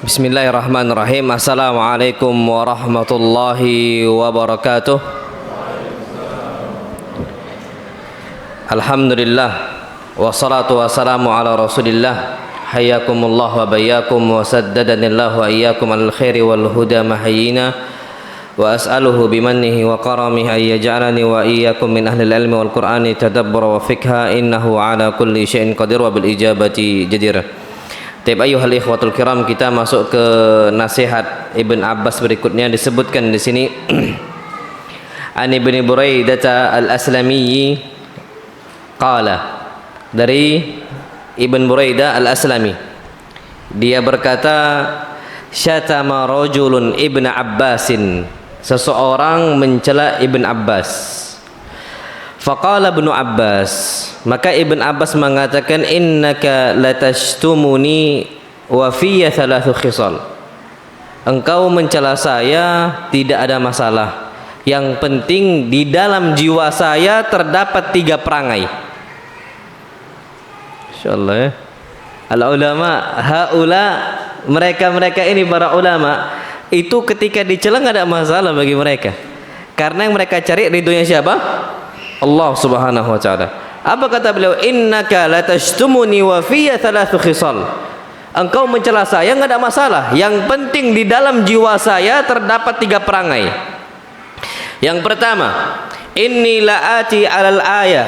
Bismillahirrahmanirrahim. Assalamualaikum warahmatullahi wabarakatuh. Alhamdulillah wassalatu wassalamu ala rasulillah. Hayyakumullah wa bayyakum wa saddadanillahu wa iyyakum alal khairi wal huda mahyina wa as'aluhu bimannihi wa karamihi ay yaj'alani wa iyyakum min ahlil ilmi wal qur'ani tadabbura wa fikha innahu ala kulli syai'in qadir wa bil ijabati jadir. Taib ayyuhal ikhwatul kiram, kita masuk ke nasihat Ibn Abbas berikutnya. Disebutkan di sini An Ibni Buraidah al-Aslami qala, dari Ibn Buraidah al-Aslami, dia berkata, syatama rajulun Ibn Abbasin, seseorang mencela Ibn Abbas. Faqala Ibnu Abbas, maka Ibn Abbas mengatakan, innaka latashtumuni wa fiyya thalathu khisal. Engkau mencela saya tidak ada masalah, yang penting di dalam jiwa saya terdapat 3 perangai. Insyaallah ya. Al-ulama haula, mereka ini para ulama itu ketika dicela enggak ada masalah bagi mereka, karena yang mereka cari ridhonya siapa? Allah Subhanahu wa taala. Apa kata beliau? Innaka latashtumuni wa fiyya thalathu khisal. Engkau mencela saya enggak ada masalah, yang penting di dalam jiwa saya terdapat 3 perangai. Yang pertama, inni laati 'alal ayah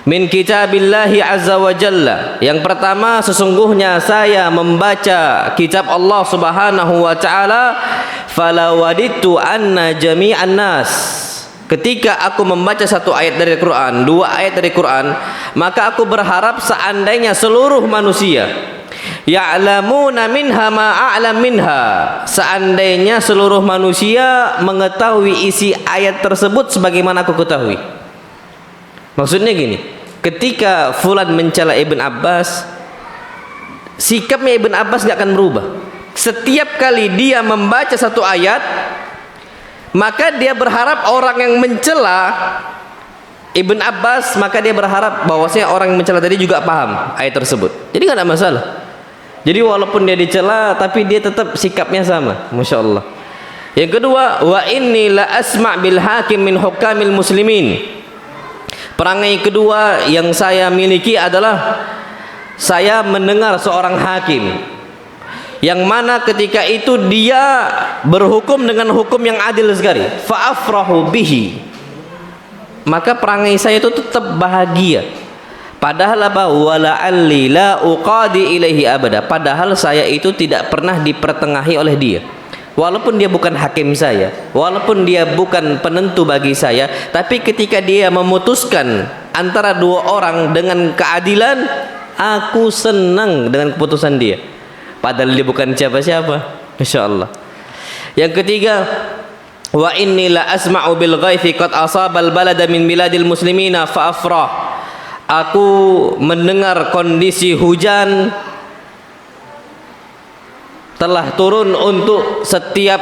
min kitabillahi azza wa jalla. Yang pertama, sesungguhnya saya membaca kitab Allah Subhanahu wa taala, fala wadittu anna jami'an nas. Ketika aku membaca 1 ayat dari Quran, 2 ayat dari Quran, maka aku berharap seandainya seluruh manusia ya'lamuna minha ma a'lam minha, seandainya seluruh manusia mengetahui isi ayat tersebut sebagaimana aku ketahui. Maksudnya gini, ketika fulan mencela Ibn Abbas, sikapnya Ibn Abbas gak akan berubah. Setiap kali dia membaca 1 ayat, maka dia berharap orang yang mencela Ibn Abbas, maka dia berharap bahwasanya orang yang mencela tadi juga paham ayat tersebut. Jadi gak ada masalah. Jadi walaupun dia dicela, tapi dia tetap sikapnya sama. Masya Allah. Yang kedua, wa inni la asma' bil hakim min hukamil muslimin. Perangai kedua yang saya miliki adalah saya mendengar seorang hakim yang mana ketika itu dia berhukum dengan hukum yang adil sekali, fa'afrahu bihi, maka perangai saya itu tetap bahagia. Padahal apa? Wala'alli la uqadi ilaihi abada, padahal saya itu tidak pernah dipertengahi oleh dia. Walaupun dia bukan hakim saya, walaupun dia bukan penentu bagi saya, tapi ketika dia memutuskan antara 2 orang dengan keadilan, aku senang dengan keputusan dia, padahal dia bukan siapa-siapa. Masya Allah. Yang ketiga, wa inni la asma'u bil ghaithi qad asabal balada min biladil muslimina fa afrah. Aku mendengar kondisi hujan telah turun untuk setiap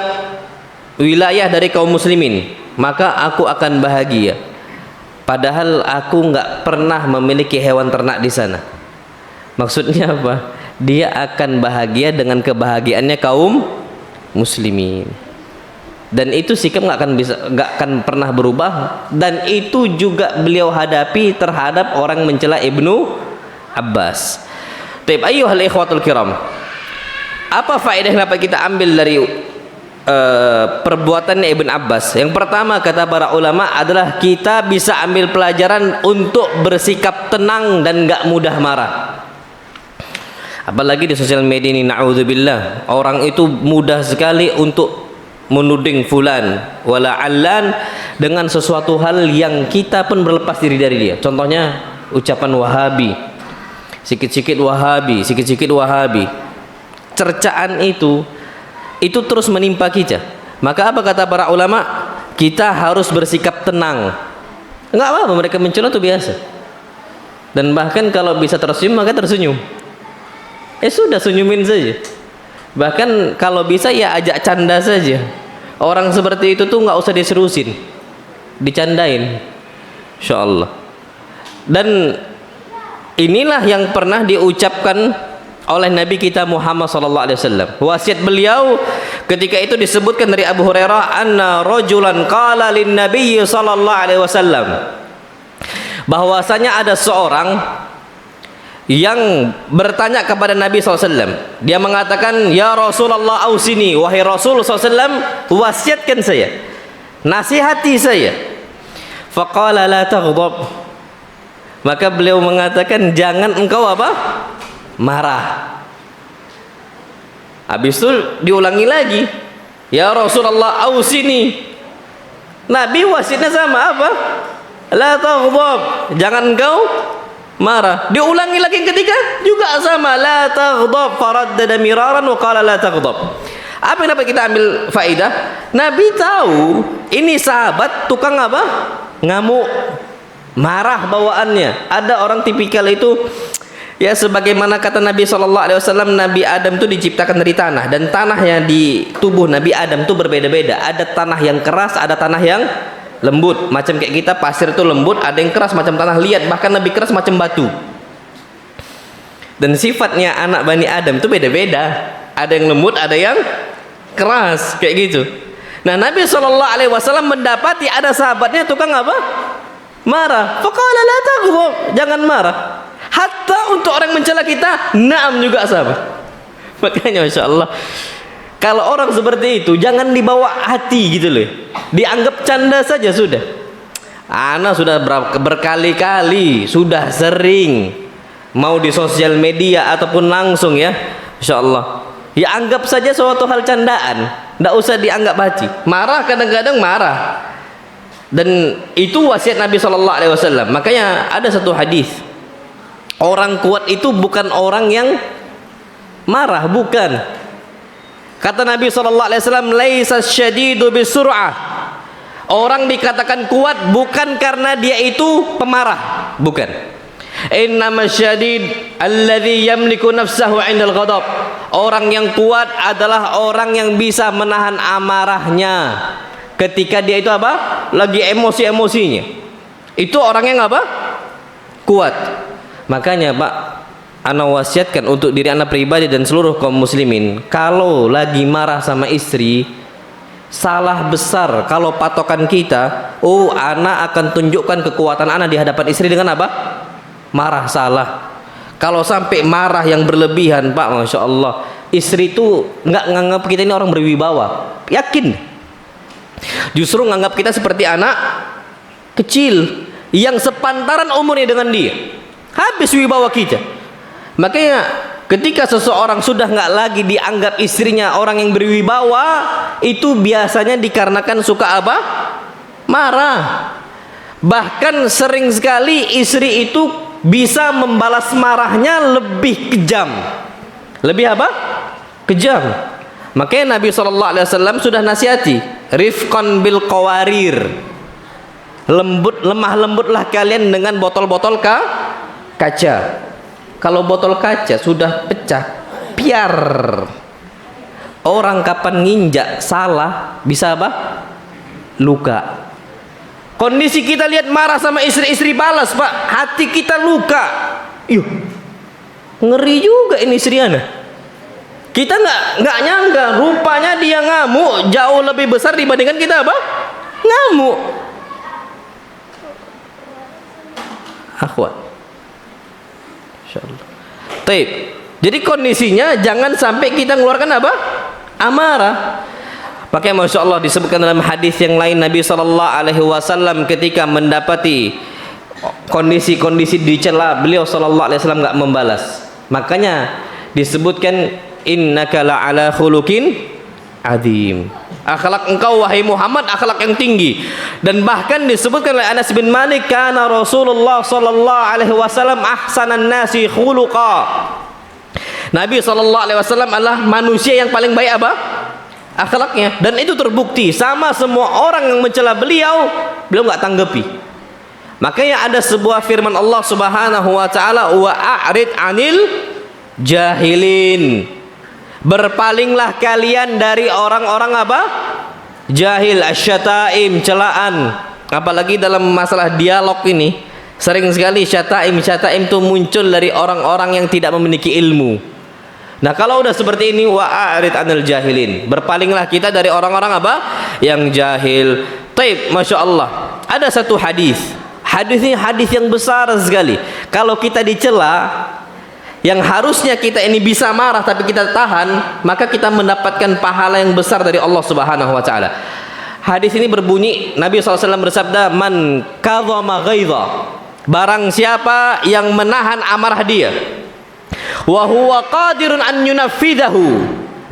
wilayah dari kaum muslimin, maka aku akan bahagia. Padahal aku enggak pernah memiliki hewan ternak di sana. Maksudnya apa? Dia akan bahagia dengan kebahagiaannya kaum muslimin, dan itu sikap nggak akan pernah berubah. Dan itu juga beliau hadapi terhadap orang mencela Ibnu Abbas. Taib ayyuhal ikhwatul kiram, apa faedah yang dapat kita ambil dari perbuatannya Ibn Abbas? Yang pertama, kata para ulama, adalah kita bisa ambil pelajaran untuk bersikap tenang dan nggak mudah marah. Apalagi di sosial media ini, na'udzubillah, orang itu mudah sekali untuk menuding fulan wala allan dengan sesuatu hal yang kita pun berlepas diri dari dia. Contohnya ucapan Wahabi, sikit-sikit Wahabi, sikit-sikit Wahabi. Cercaan itu terus menimpa kita. Maka apa kata para ulama? Kita harus bersikap tenang. Enggak apa-apa, mereka mencela itu biasa. Dan bahkan kalau bisa tersenyum, maka tersenyum. Sudah, senyumin saja. Bahkan kalau bisa ya ajak canda saja. Orang seperti itu tuh nggak usah diserusin, dicandain, insya Allah. Dan inilah yang pernah diucapkan oleh Nabi kita Muhammad sallallahu alaihi wasallam. Wasiat beliau ketika itu disebutkan dari Abu Hurairah, anna rajulan qala lin nabiy sallallahu alaihi wasallam, bahwasanya ada seorang yang bertanya kepada Nabi SAW. Dia mengatakan, ya Rasulullah ausini, wahai Rasul SAW, wasiatkan saya, nasihati saya. Faqala la taghdab, maka beliau mengatakan, jangan engkau apa? Marah. Habis itu diulangi lagi, ya Rasulullah ausini. Nabi wasiatnya sama apa? La taghdab, jangan engkau marah. Diulangi lagi ketika juga sama, la taghdab, faraddada miraran wa qala la taghdab. Apa yang dapat kita ambil faedah? Nabi tahu ini sahabat tukang apa? Ngamuk, marah bawaannya. Ada orang tipikal itu, ya sebagaimana kata Nabi SAW, Nabi Adam itu diciptakan dari tanah, dan tanahnya di tubuh Nabi Adam itu berbeda-beda. Ada tanah yang keras, ada tanah yang lembut. Macam kayak kita, pasir itu lembut, ada yang keras macam tanah liat, bahkan lebih keras macam batu. Dan sifatnya anak Bani Adam itu beda-beda, ada yang lembut, ada yang keras, kayak gitu. Nah, Nabi SAW mendapati ada sahabatnya tukang apa? Marah. Faqala la taghdab, jangan marah. Hatta untuk orang mencela kita, na'am juga sama. Makanya Masya Allah, kalau orang seperti itu jangan dibawa hati gitu loh, dianggap canda saja sudah. Ana sudah berkali-kali, sudah sering, mau di sosial media ataupun langsung ya, Insya Allah, ya anggap saja suatu hal candaan, tidak usah dianggap hati. Marah kadang-kadang marah, dan itu wasiat Nabi SAW. Makanya ada satu hadis, orang kuat itu bukan orang yang marah, bukan. Kata Nabi SAW, laisa syadidu bisur'ah, orang dikatakan kuat bukan karena dia itu pemarah, bukan. Innama syadid alladhi yamliku nafsahu 'indal ghadab, orang yang kuat adalah orang yang bisa menahan amarahnya ketika dia itu apa? Lagi emosi-emosinya. Itu orang yang apa? Kuat. Makanya Pak, ana wasiatkan untuk diri ana pribadi dan seluruh kaum muslimin, kalau lagi marah sama istri, salah besar kalau patokan kita, oh ana akan tunjukkan kekuatan ana di hadapan istri dengan apa? Marah. Salah. Kalau sampai marah yang berlebihan Pak, Masya Allah, istri itu nggak nganggap kita ini orang berwibawa, yakin, justru nganggap kita seperti anak kecil yang sepantaran umurnya dengan dia, habis wibawa kita. Makanya ketika seseorang sudah nggak lagi dianggap istrinya orang yang berwibawa, itu biasanya dikarenakan suka apa? Marah. Bahkan sering sekali istri itu bisa membalas marahnya lebih kejam. Lebih apa? Kejam. Makanya Nabi SAW sudah nasihati, rifqan bil qawarir, lemah lembutlah kalian dengan botol-botol kaca. Kalau botol kaca sudah pecah, biar orang kapan nginjak salah bisa apa? Luka. Kondisi kita lihat marah sama istri balas Pak, hati kita luka. Yuh, ngeri juga ini istri ana. Kita nggak nyangka, rupanya dia ngamuk jauh lebih besar dibandingkan kita apa? Ngamuk. Akhwat, insyaallah. Taib. Jadi kondisinya jangan sampai kita mengeluarkan apa? Amarah. Pakai Masya Allah disebutkan dalam hadis yang lain, Nabi SAW ketika mendapati kondisi-kondisi dicela, beliau SAW nggak membalas. Makanya disebutkan innaka la'ala khuluqin adzim, akhlak engkau wahai Muhammad akhlak yang tinggi. Dan bahkan disebutkan oleh Anas bin Malik, kana Rasulullah sallallahu alaihi wasallam ahsanan nasi khuluqa, Nabi sallallahu alaihi wasallam adalah manusia yang paling baik apa? Akhlaknya. Dan itu terbukti sama semua orang yang mencela beliau nggak tanggapi. Makanya ada sebuah firman Allah Subhanahu wa taala, wa a'rid 'anil jahilin, berpalinglah kalian dari orang-orang apa? Jahil, asyataim, celaan. Apalagi dalam masalah dialog ini sering sekali syataim itu muncul dari orang-orang yang tidak memiliki ilmu. Nah, kalau udah seperti ini, wa'arid anil jahilin, berpalinglah kita dari orang-orang apa? Yang jahil. Taib, Masya Allah. Ada satu hadis. Hadis ini hadis yang besar sekali. Kalau kita dicela, yang harusnya kita ini bisa marah tapi kita tahan, maka kita mendapatkan pahala yang besar dari Allah Subhanahu wa taala. Hadis ini berbunyi, Nabi SAW bersabda, "Man kadhama ghaidha." Barang siapa yang menahan amarah dia, wa huwa qadirun an yunaffidahu,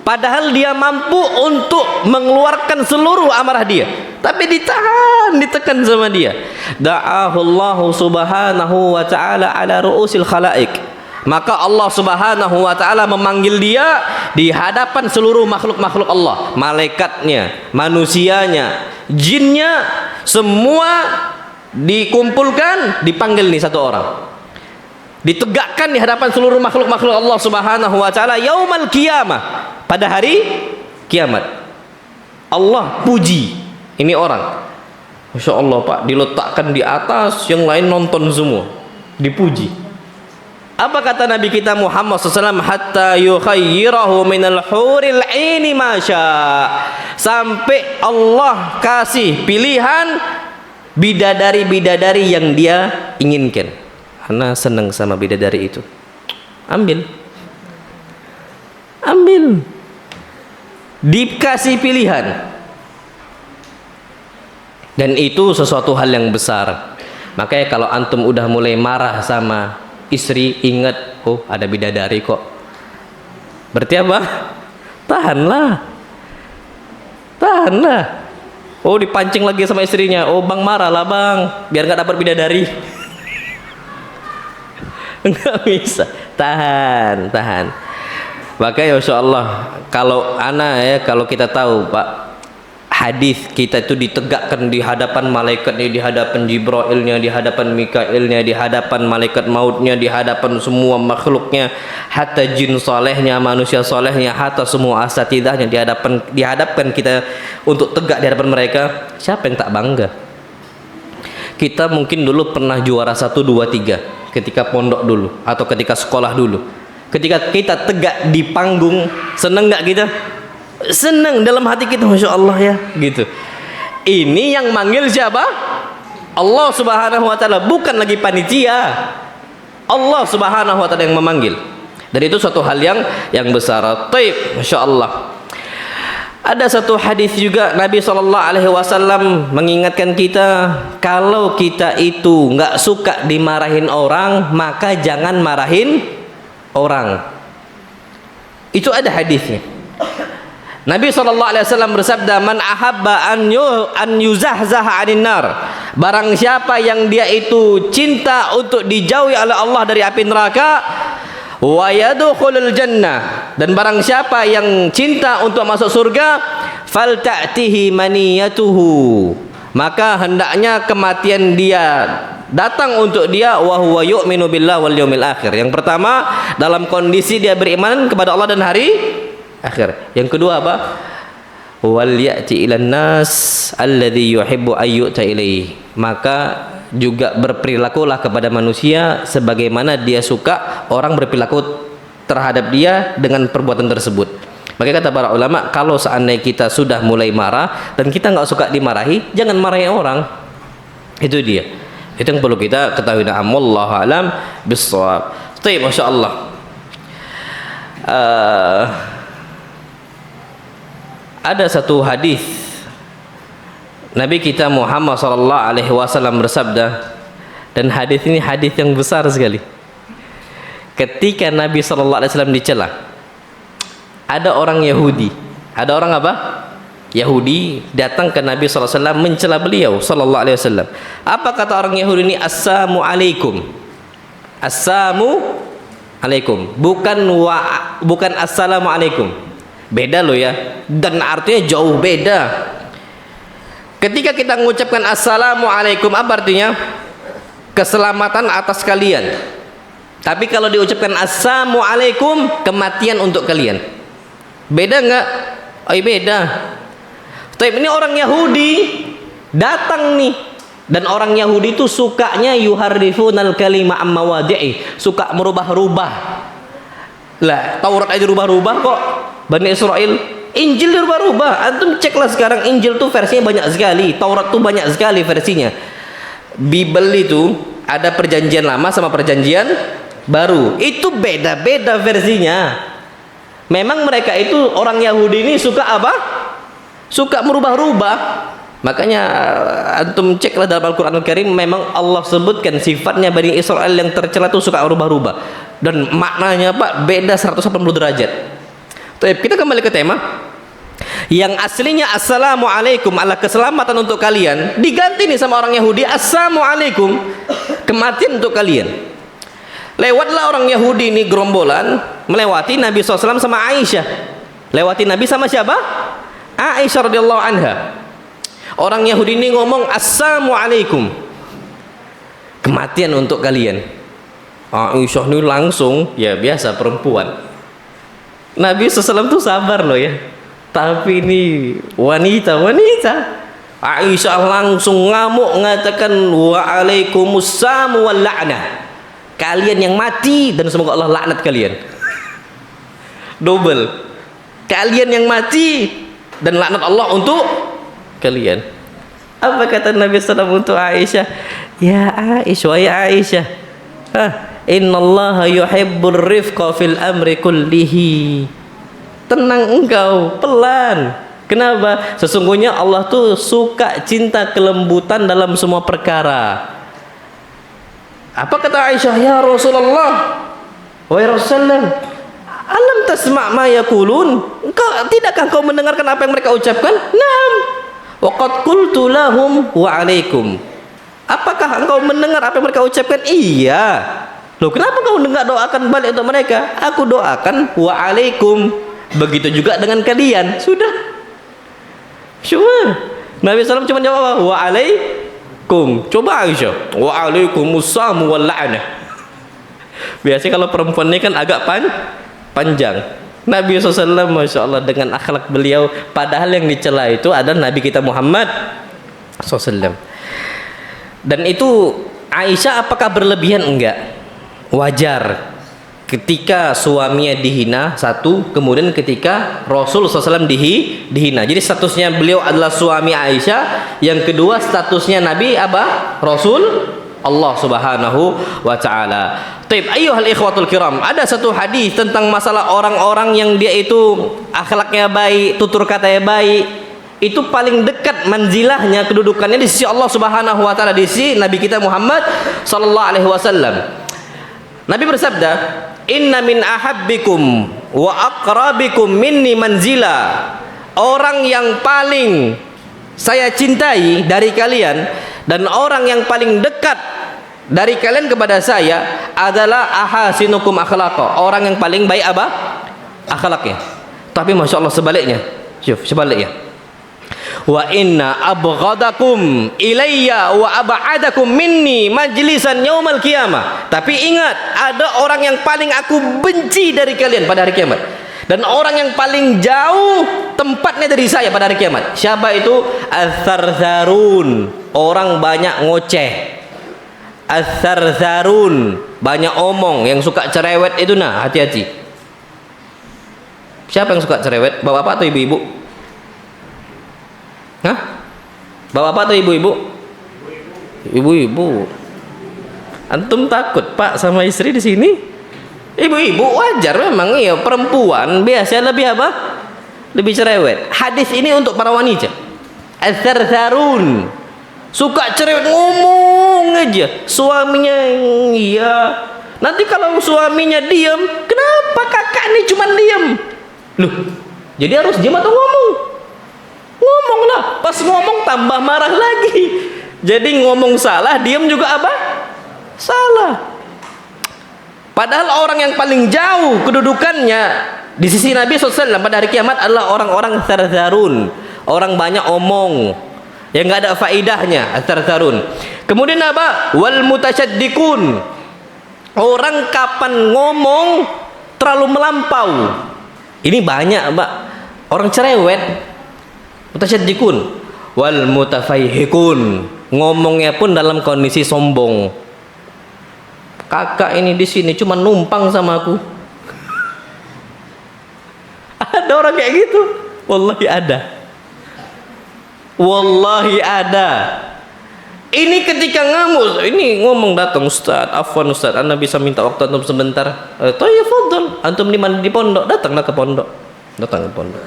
padahal dia mampu untuk mengeluarkan seluruh amarah dia, tapi ditahan, ditekan sama dia. Da'ahu Allah Subhanahu wa taala ala ru'usil khalaik. Maka Allah Subhanahu wa taala memanggil dia di hadapan seluruh makhluk-makhluk Allah, malaikatnya, manusianya, jinnya, semua dikumpulkan, dipanggil nih satu orang, ditegakkan di hadapan seluruh makhluk-makhluk Allah Subhanahu wa taala yaumal qiyamah, pada hari kiamat. Allah puji ini orang, Masya Allah Pak, diletakkan di atas, yang lain nonton semua, dipuji. Apa kata Nabi kita Muhammad SAW? Hatta yukhayyirahu minal huril aini masya, sampai Allah kasih pilihan bidadari-bidadari yang dia inginkan. Ana senang sama bidadari itu, ambil, ambil, dikasih pilihan. Dan itu sesuatu hal yang besar. Makanya kalau antum udah mulai marah sama istri, ingat, oh ada bidadari kok. Berarti apa? Tahanlah, tahanlah. Oh dipancing lagi sama istrinya, oh bang marah lah bang, biar nggak dapat bidadari. Nggak bisa, tahan, tahan. Makanya Masya Allah, kalau kalau kita tahu Pak, hadis kita itu ditegakkan di hadapan malaikatnya, di hadapan Jibrailnya, di hadapan Mikailnya, di hadapan malaikat mautnya, di hadapan semua makhluknya, hatta jin solehnya, manusia solehnya, hatta semua asatidahnya, dihadapkan kita untuk tegak di hadapan mereka. Siapa yang tak bangga? Kita mungkin dulu pernah juara 1, 2, 3 ketika pondok dulu, atau ketika sekolah dulu. Ketika kita tegak di panggung, seneng nggak kita? Senang dalam hati kita, Masya Allah ya, gitu. Ini yang manggil siapa? Allah Subhanahu wa taala, bukan lagi panitia. Allah Subhanahu wa taala yang memanggil. Dan itu suatu hal yang besar. Taib, Masya Allah. Ada satu hadis juga Nabi SAW mengingatkan kita, kalau kita itu nggak suka dimarahin orang, maka jangan marahin orang. Itu ada hadisnya. Nabi SAW bersabda, man ahabba an yuzahzaha anin nar, barang siapa yang dia itu cinta untuk dijauhi oleh Allah dari api neraka, wa yadkhulul jannah, dan barang siapa yang cinta untuk masuk surga, fal ta'tihi maniyatuhu, maka hendaknya kematian dia datang untuk dia, wa huwa yu'minu billahi wal yaumil akhir. Yang pertama, dalam kondisi dia beriman kepada Allah dan hari akhir. Yang kedua apa? Wal ya'ti ilan nas alladhi yuhibbu ayyuta ilaihi, maka juga berperilakulah kepada manusia sebagaimana dia suka orang berperilaku terhadap dia dengan perbuatan tersebut. Maka kata para ulama, kalau seandainya kita sudah mulai marah dan kita nggak suka dimarahi, jangan marahi orang. Itu dia. Itu yang perlu kita ketahui. Wallahu a'lam bissawab. Baik, Masya Allah. Ada satu hadis Nabi kita Muhammad SAW bersabda, dan hadis ini hadis yang besar sekali. Ketika Nabi SAW dicela, ada orang Yahudi, ada orang apa? Yahudi datang ke Nabi SAW mencela beliau SAW. Apa kata orang Yahudi ini? Assalamu alaikum. Assalamu alaikum, bukan assalamu alaikum. Beda loh ya, dan artinya jauh beda. Ketika kita mengucapkan assalamu alaikum, apa artinya? Keselamatan atas kalian. Tapi kalau diucapkan assalamu alaikum, kematian untuk kalian. Beda nggak? Oh beda. Tapi ini orang Yahudi datang nih, dan orang Yahudi itu sukanya yuharrifunal kalima amma wadi'i, suka merubah-rubah Lah, Taurat aja rubah-rubah kok. Bani Israel, Injil dirubah-rubah. Antum ceklah sekarang, Injil tuh versinya banyak sekali, Taurat tuh banyak sekali versinya. Bible itu ada perjanjian lama sama perjanjian baru. Itu beda-beda versinya. Memang mereka itu orang Yahudi ini suka apa? Suka merubah-rubah. Makanya antum ceklah dalam Al-Qur'anul Karim, memang Allah sebutkan sifatnya Bani Israel yang tercela itu suka merubah-rubah. Dan maknanya Pak beda 180 derajat. Baik, kita kembali ke tema. Yang aslinya assalamualaikum, ala keselamatan untuk kalian, diganti nih sama orang Yahudi assalamualaikum, kematian untuk kalian. Lewatlah orang Yahudi ini gerombolan melewati Nabi SAW sama Aisyah. Lewati Nabi sama siapa? Aisyah radhiyallahu anha. Orang Yahudi ini ngomong assalamualaikum, kematian untuk kalian. Aisyah ini langsung, ya biasa perempuan, Nabi SAW tuh sabar loh ya, tapi ini wanita Aisyah langsung ngamuk mengatakan waalaikumsalam wal la'nah, kalian yang mati dan semoga Allah laknat kalian. Double, kalian yang mati dan laknat Allah untuk kalian. Apa kata Nabi SAW untuk Aisyah? Ya Aisyah, ya Aisyah, innallaha yuhibbur rifqa fil amri kullihi. Tenang engkau, pelan. Kenapa? Sesungguhnya Allah tuh suka cinta kelembutan dalam semua perkara. Apa kata Aisyah? Ya Rasulullah, wahai Rasulullah, alam tasma' ma yaqulun? Tidakkah kau mendengarkan apa yang mereka ucapkan? Naam. Wa qad qultu lahum wa alaikum. Apakah engkau mendengar apa yang mereka ucapkan? Iya. Loh, kenapa kau enggak doakan balik untuk mereka? Aku doakan wa alaikum. Begitu juga dengan kalian. Sudah. Nabi SAW cuma jawab wa alaikum. Coba Aisyah, wa alaikumussalam wal la'nah. Biasanya kalau perempuan ini kan agak panjang. Nabi SAW Masya Allah dengan akhlak beliau, padahal yang dicela itu adalah Nabi kita Muhammad SAW. Dan itu Aisyah apakah berlebihan? Enggak. Wajar ketika suaminya dihina, satu, kemudian ketika Rasul SAW dihina. Jadi statusnya beliau adalah suami Aisyah. Yang kedua statusnya Nabi apa? Rasul Allah Subhanahu wa ta'ala. Taib, ayyuhal ikhwatul kiram, ada satu hadis tentang masalah orang-orang yang dia itu akhlaknya baik, tutur katanya baik, itu paling dekat manzilahnya, kedudukannya di sisi Allah Subhanahu wa ta'ala, di sisi Nabi kita Muhammad sallallahu alaihi wasallam. Nabi bersabda, inna min ahabbikum wa aqrabikum minni manzila. Orang yang paling saya cintai dari kalian dan orang yang paling dekat dari kalian kepada saya adalah ahasinukum akhlaqa. Orang yang paling baik apa? Akhlaknya. Tapi Masya Allah sebaliknya. Sebaliknya. Wa inna abghadakum ilayya wa ab'adakum minni majlisan yaumal qiyamah. Tapi ingat, ada orang yang paling aku benci dari kalian pada hari kiamat, dan orang yang paling jauh tempatnya dari saya pada hari kiamat. Siapa itu? Ats-tsartsarun, orang banyak ngoceh. Ats-tsartsarun, banyak omong, yang suka cerewet itu. Nah, hati-hati. Siapa yang suka cerewet? Bapak-bapak atau ibu-ibu? Hah? Bapak-bapak atau ibu-ibu? Ibu-ibu. Antum takut Pak sama istri di sini? Ibu-ibu wajar memang, iya, perempuan biasanya lebih apa? Lebih cerewet. Hadis ini untuk para wanita. Ats-tsartsarun, suka cerewet, ngomong aja. Suaminya iya. Nanti kalau suaminya diam, kenapa kakak ini cuma diam? Loh, jadi harus diam atau ngomong? Ngomonglah, pas ngomong tambah marah lagi. Jadi ngomong salah, diam juga apa? Salah. Padahal orang yang paling jauh kedudukannya di sisi Nabi SAW pada hari kiamat adalah orang-orang ats-tsartsarun, orang banyak omong yang nggak ada faidahnya, ats-tsartsarun. Kemudian apa? Wal mutasyaddiqun, orang kapan ngomong terlalu melampau. Ini banyak Mbak, orang cerewet. Mutasyaddiqun wal mutafayhikun, ngomongnya pun dalam kondisi sombong. Kakak ini di sini cuma numpang sama aku. Ada orang kayak gitu. Wallahi ada. Wallahi ada. Ini ketika ngamuk, ini ngomong datang, Ustaz, afwan Ustaz, Anda bisa minta waktu antum sebentar? Toh ya fadhal, antum di mana di pondok, datanglah ke pondok. Datang ke pondok.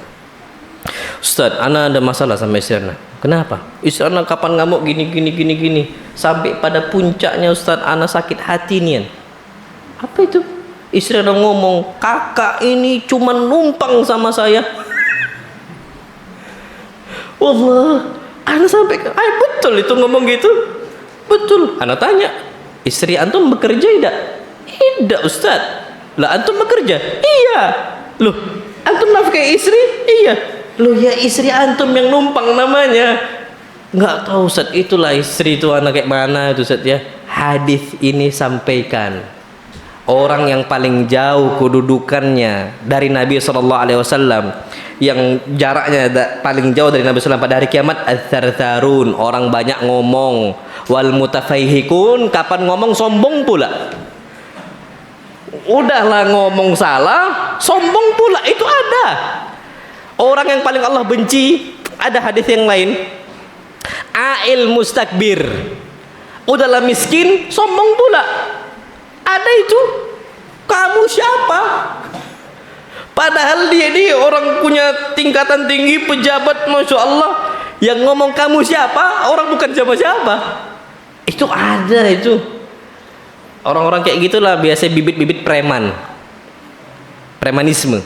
Ustaz, Ana ada masalah sama istri Ana. Kenapa? Istri Ana kapan ngamuk gini. Sampai pada puncaknya Ustaz, Ana sakit hati nih. Apa itu? Istri Ana ngomong, kakak ini cuma numpang sama saya. Wallah, Ana sampai, betul itu ngomong gitu? Betul. Ana tanya, istri antum bekerja tidak? Tidak Ustaz. Lah antum bekerja? Iya. Loh, antum nafkahi istri? Iya. Loh ya istri antum yang numpang namanya. Nggak tahu Ustaz, itulah istri itu anak kayak mana itu Ustaz ya. Hadis ini sampaikan orang yang paling jauh kedudukannya dari Nabi SAW, yang jaraknya paling jauh dari Nabi SAW pada hari kiamat, ats-tsartsarun, orang banyak ngomong, wal mutafaihikun, kapan ngomong sombong pula. Udahlah ngomong salah, sombong pula, itu ada. Orang yang paling Allah benci, ada hadis yang lain, ail mustakbir, udahlah miskin, sombong pula. Ada itu. Kamu siapa? Padahal dia ini orang punya tingkatan tinggi, pejabat, Masya Allah. Yang ngomong kamu siapa, orang bukan siapa-siapa. Itu ada itu. Orang-orang kayak gitulah biasa bibit-bibit preman, premanisme.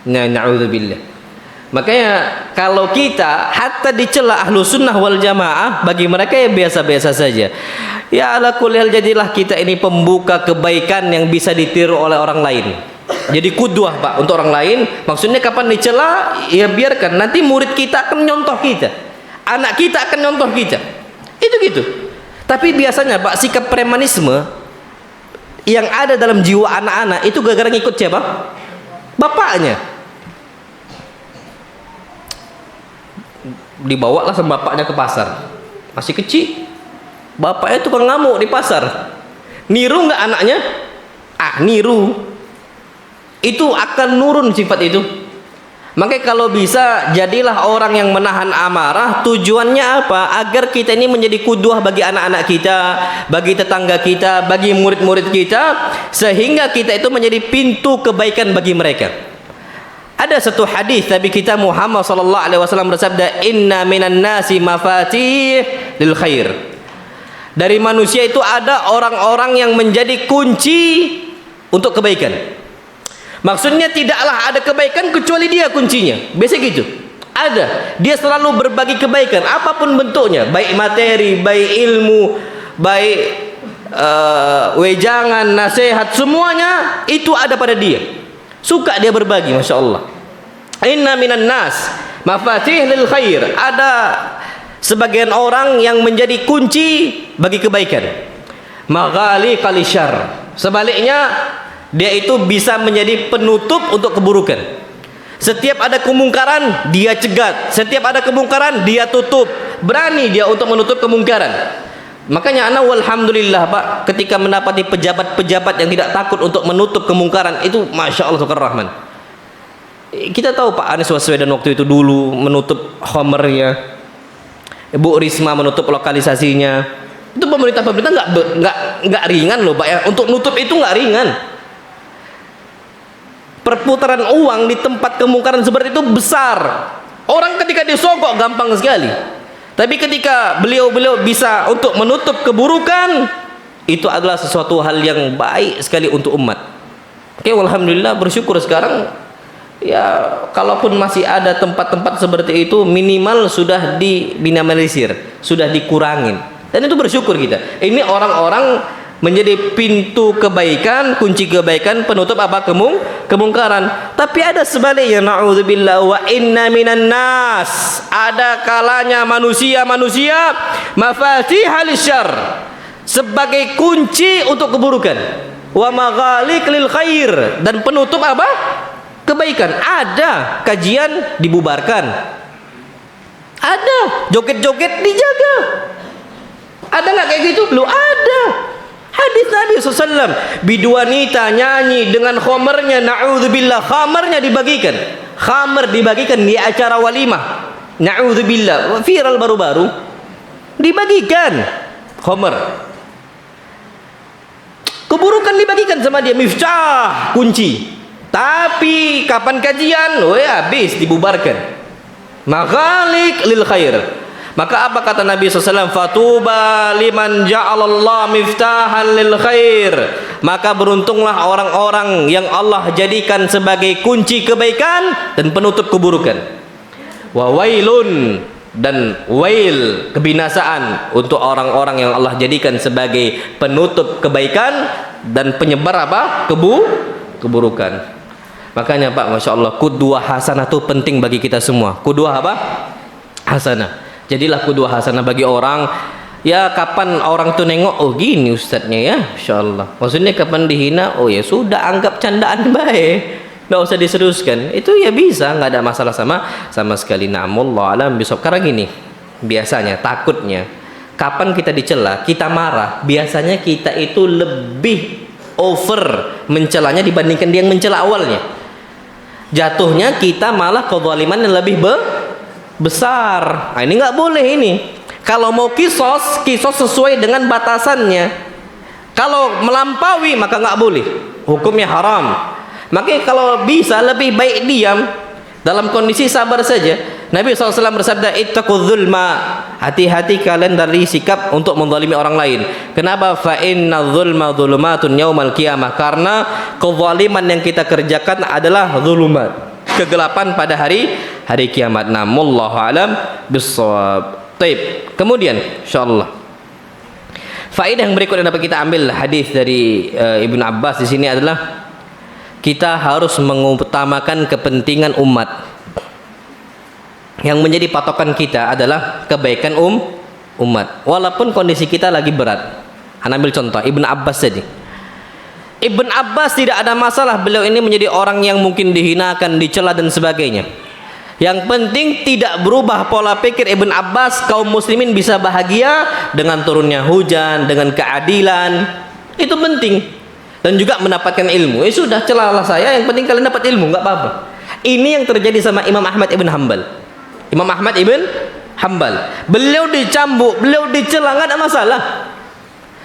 Na'udzubillah. Makanya kalau kita hatta dicela ahlu sunnah wal jamaah, bagi mereka ya biasa-biasa saja. Ya ala kulli hal, jadilah kita ini pembuka kebaikan yang bisa ditiru oleh orang lain. Jadi kudwah Pak untuk orang lain. Maksudnya kapan dicela, ya biarkan, nanti murid kita akan nyontoh kita, anak kita akan nyontoh kita. Itu gitu. Tapi biasanya Pak, sikap premanisme yang ada dalam jiwa anak-anak itu gara-gara ngikut siapa? Bapaknya. Dibawalah sama bapaknya ke pasar, masih kecil, bapaknya tukang ngamuk di pasar. Niru nggak anaknya? Niru. Itu akan nurun sifat itu. Makanya kalau bisa, jadilah orang yang menahan amarah. Tujuannya apa? Agar kita ini menjadi kudwah bagi anak-anak kita, bagi tetangga kita, bagi murid-murid kita, sehingga kita itu menjadi pintu kebaikan bagi mereka. Ada satu hadis Nabi kita Muhammad sallallahu alaihi wasallam bersabda, "Inna minan nasi mafatih lil khair." Dari manusia itu ada orang-orang yang menjadi kunci untuk kebaikan. Maksudnya tidaklah ada kebaikan kecuali dia kuncinya. Biasa gitu. Ada. Dia selalu berbagi kebaikan apapun bentuknya, baik materi, baik ilmu, baik wejangan, nasihat, semuanya itu ada pada dia. Suka dia berbagi, Masya Allah. Inna minan nas mafatih lil khair. Ada sebagian orang yang menjadi kunci bagi kebaikan. Maghali kalishar. Sebaliknya, dia itu bisa menjadi penutup untuk keburukan. Setiap ada kemungkaran, dia cegat. Setiap ada kemungkaran, dia tutup. Berani dia untuk menutup kemungkaran. Makanya ana walhamdulillah Pak, ketika mendapati pejabat-pejabat yang tidak takut untuk menutup kemungkaran, itu Masya Allah Subhanahu Rahman. Kita tahu Pak Anies Baswedan waktu itu dulu menutup homernya, Bu Risma menutup lokalisasinya. Itu pemerintah nggak ringan loh Pak ya, untuk nutup itu nggak ringan. Perputaran uang di tempat kemungkaran seperti itu besar. Orang ketika disogok gampang sekali. Tapi ketika beliau bisa untuk menutup keburukan, itu adalah sesuatu hal yang baik sekali untuk umat. Oke, alhamdulillah, bersyukur sekarang ya, kalaupun masih ada tempat-tempat seperti itu, minimal sudah diminimalisir, sudah dikurangin. Dan itu bersyukur kita. Ini orang-orang menjadi pintu kebaikan, kunci kebaikan, penutup apa? Kemungkaran. Tapi ada sebaliknya, na'udzubillah, wa inna minan nas, ada kalanya manusia mafatihal syarr, sebagai kunci untuk keburukan, wa maghaliq lil khair, dan penutup apa? Kebaikan. Ada kajian dibubarkan, ada joget-joget dijaga. Ada nggak kayak gitu? Lu ada. Hadis Nabi SAW, bidu wanita nyanyi dengan khomernya, na'udzubillah, khamarnya dibagikan. Khamr dibagikan di acara walimah. Na'udzubillah, viral baru-baru. Dibagikan khamr. Keburukan dibagikan sama dia, miftah, kunci. Tapi kapan kajian? Oh ya, habis dibubarkan. Maghalik lil khair. Maka apa kata Nabi SAW? Fatuba liman ja'alallah miftahan lil khair. Maka beruntunglah orang-orang yang Allah jadikan sebagai kunci kebaikan dan penutup keburukan. Wa wailun, dan wail, kebinasaan untuk orang-orang yang Allah jadikan sebagai penutup kebaikan dan penyebar apa? Keburukan. Makanya Pak, Masya Allah, qudwah hasanah itu penting bagi kita semua. Qudwah apa? Hasanah. Jadilah qudwah hasanah bagi orang. Ya, kapan orang tuh nengok, oh gini ustadznya ya, Masya Allah. Maksudnya kapan dihina, oh ya sudah, anggap candaan baik, nggak usah diseriuskan. Itu ya bisa, nggak ada masalah sama sekali. Na'amullah alam bisawab. Karena gini, biasanya takutnya kapan kita dicela, kita marah, biasanya kita itu lebih over mencelanya dibandingkan dia yang mencela awalnya. Jatuhnya kita malah kezaliman yang lebih besar. Nah, ini nggak boleh ini. Kalau mau kisos sesuai dengan batasannya. Kalau melampaui maka nggak boleh. Hukumnya haram. Makanya kalau bisa lebih baik diam, dalam kondisi sabar saja. Nabi SAW bersabda, ittaqudz zulma. Hati-hati kalian dari sikap untuk menzalimi orang lain. Kenapa? Fa inna zulma dzulumatun yaumal qiyamah. Karena kezaliman yang kita kerjakan adalah zulumat, kegelapan pada hari kiamat. Namullahu alam bissawab. Taib. Kemudian insyaallah faedah yang berikut yang dapat kita ambil hadis dari Ibnu Abbas di sini adalah kita harus mengutamakan kepentingan umat. Yang menjadi patokan kita adalah kebaikan umat. Walaupun kondisi kita lagi berat. Ana ambil contoh Ibnu Abbas tadi. Ibn Abbas tidak ada masalah, beliau ini menjadi orang yang mungkin dihinakan, dicela dan sebagainya. Yang penting tidak berubah pola pikir Ibn Abbas, kaum muslimin bisa bahagia dengan turunnya hujan, dengan keadilan. Itu penting. Dan juga mendapatkan ilmu. Sudah, celalah saya, yang penting kalian dapat ilmu, nggak apa-apa. Ini yang terjadi sama Imam Ahmad ibn Hanbal. Imam Ahmad ibn Hanbal, beliau dicambuk, beliau dicela, nggak ada masalah.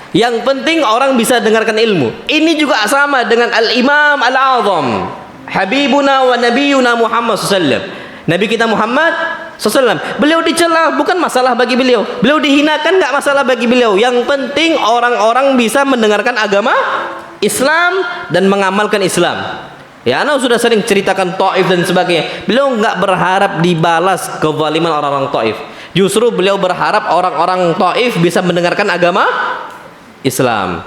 Yang penting orang bisa dengarkan ilmu. Ini juga sama dengan Al-Imam Al-Azam Habibuna wa Nabiyuna Muhammad SAW. Nabi kita Muhammad SAW, beliau dicela, bukan masalah bagi beliau. Beliau dihinakan, nggak masalah bagi beliau. Yang penting orang-orang bisa mendengarkan agama Islam dan mengamalkan Islam. Ya, Anda sudah sering ceritakan Taif dan sebagainya. Beliau nggak berharap dibalas kezaliman orang-orang Taif. Justru beliau berharap orang-orang Taif bisa mendengarkan agama Islam.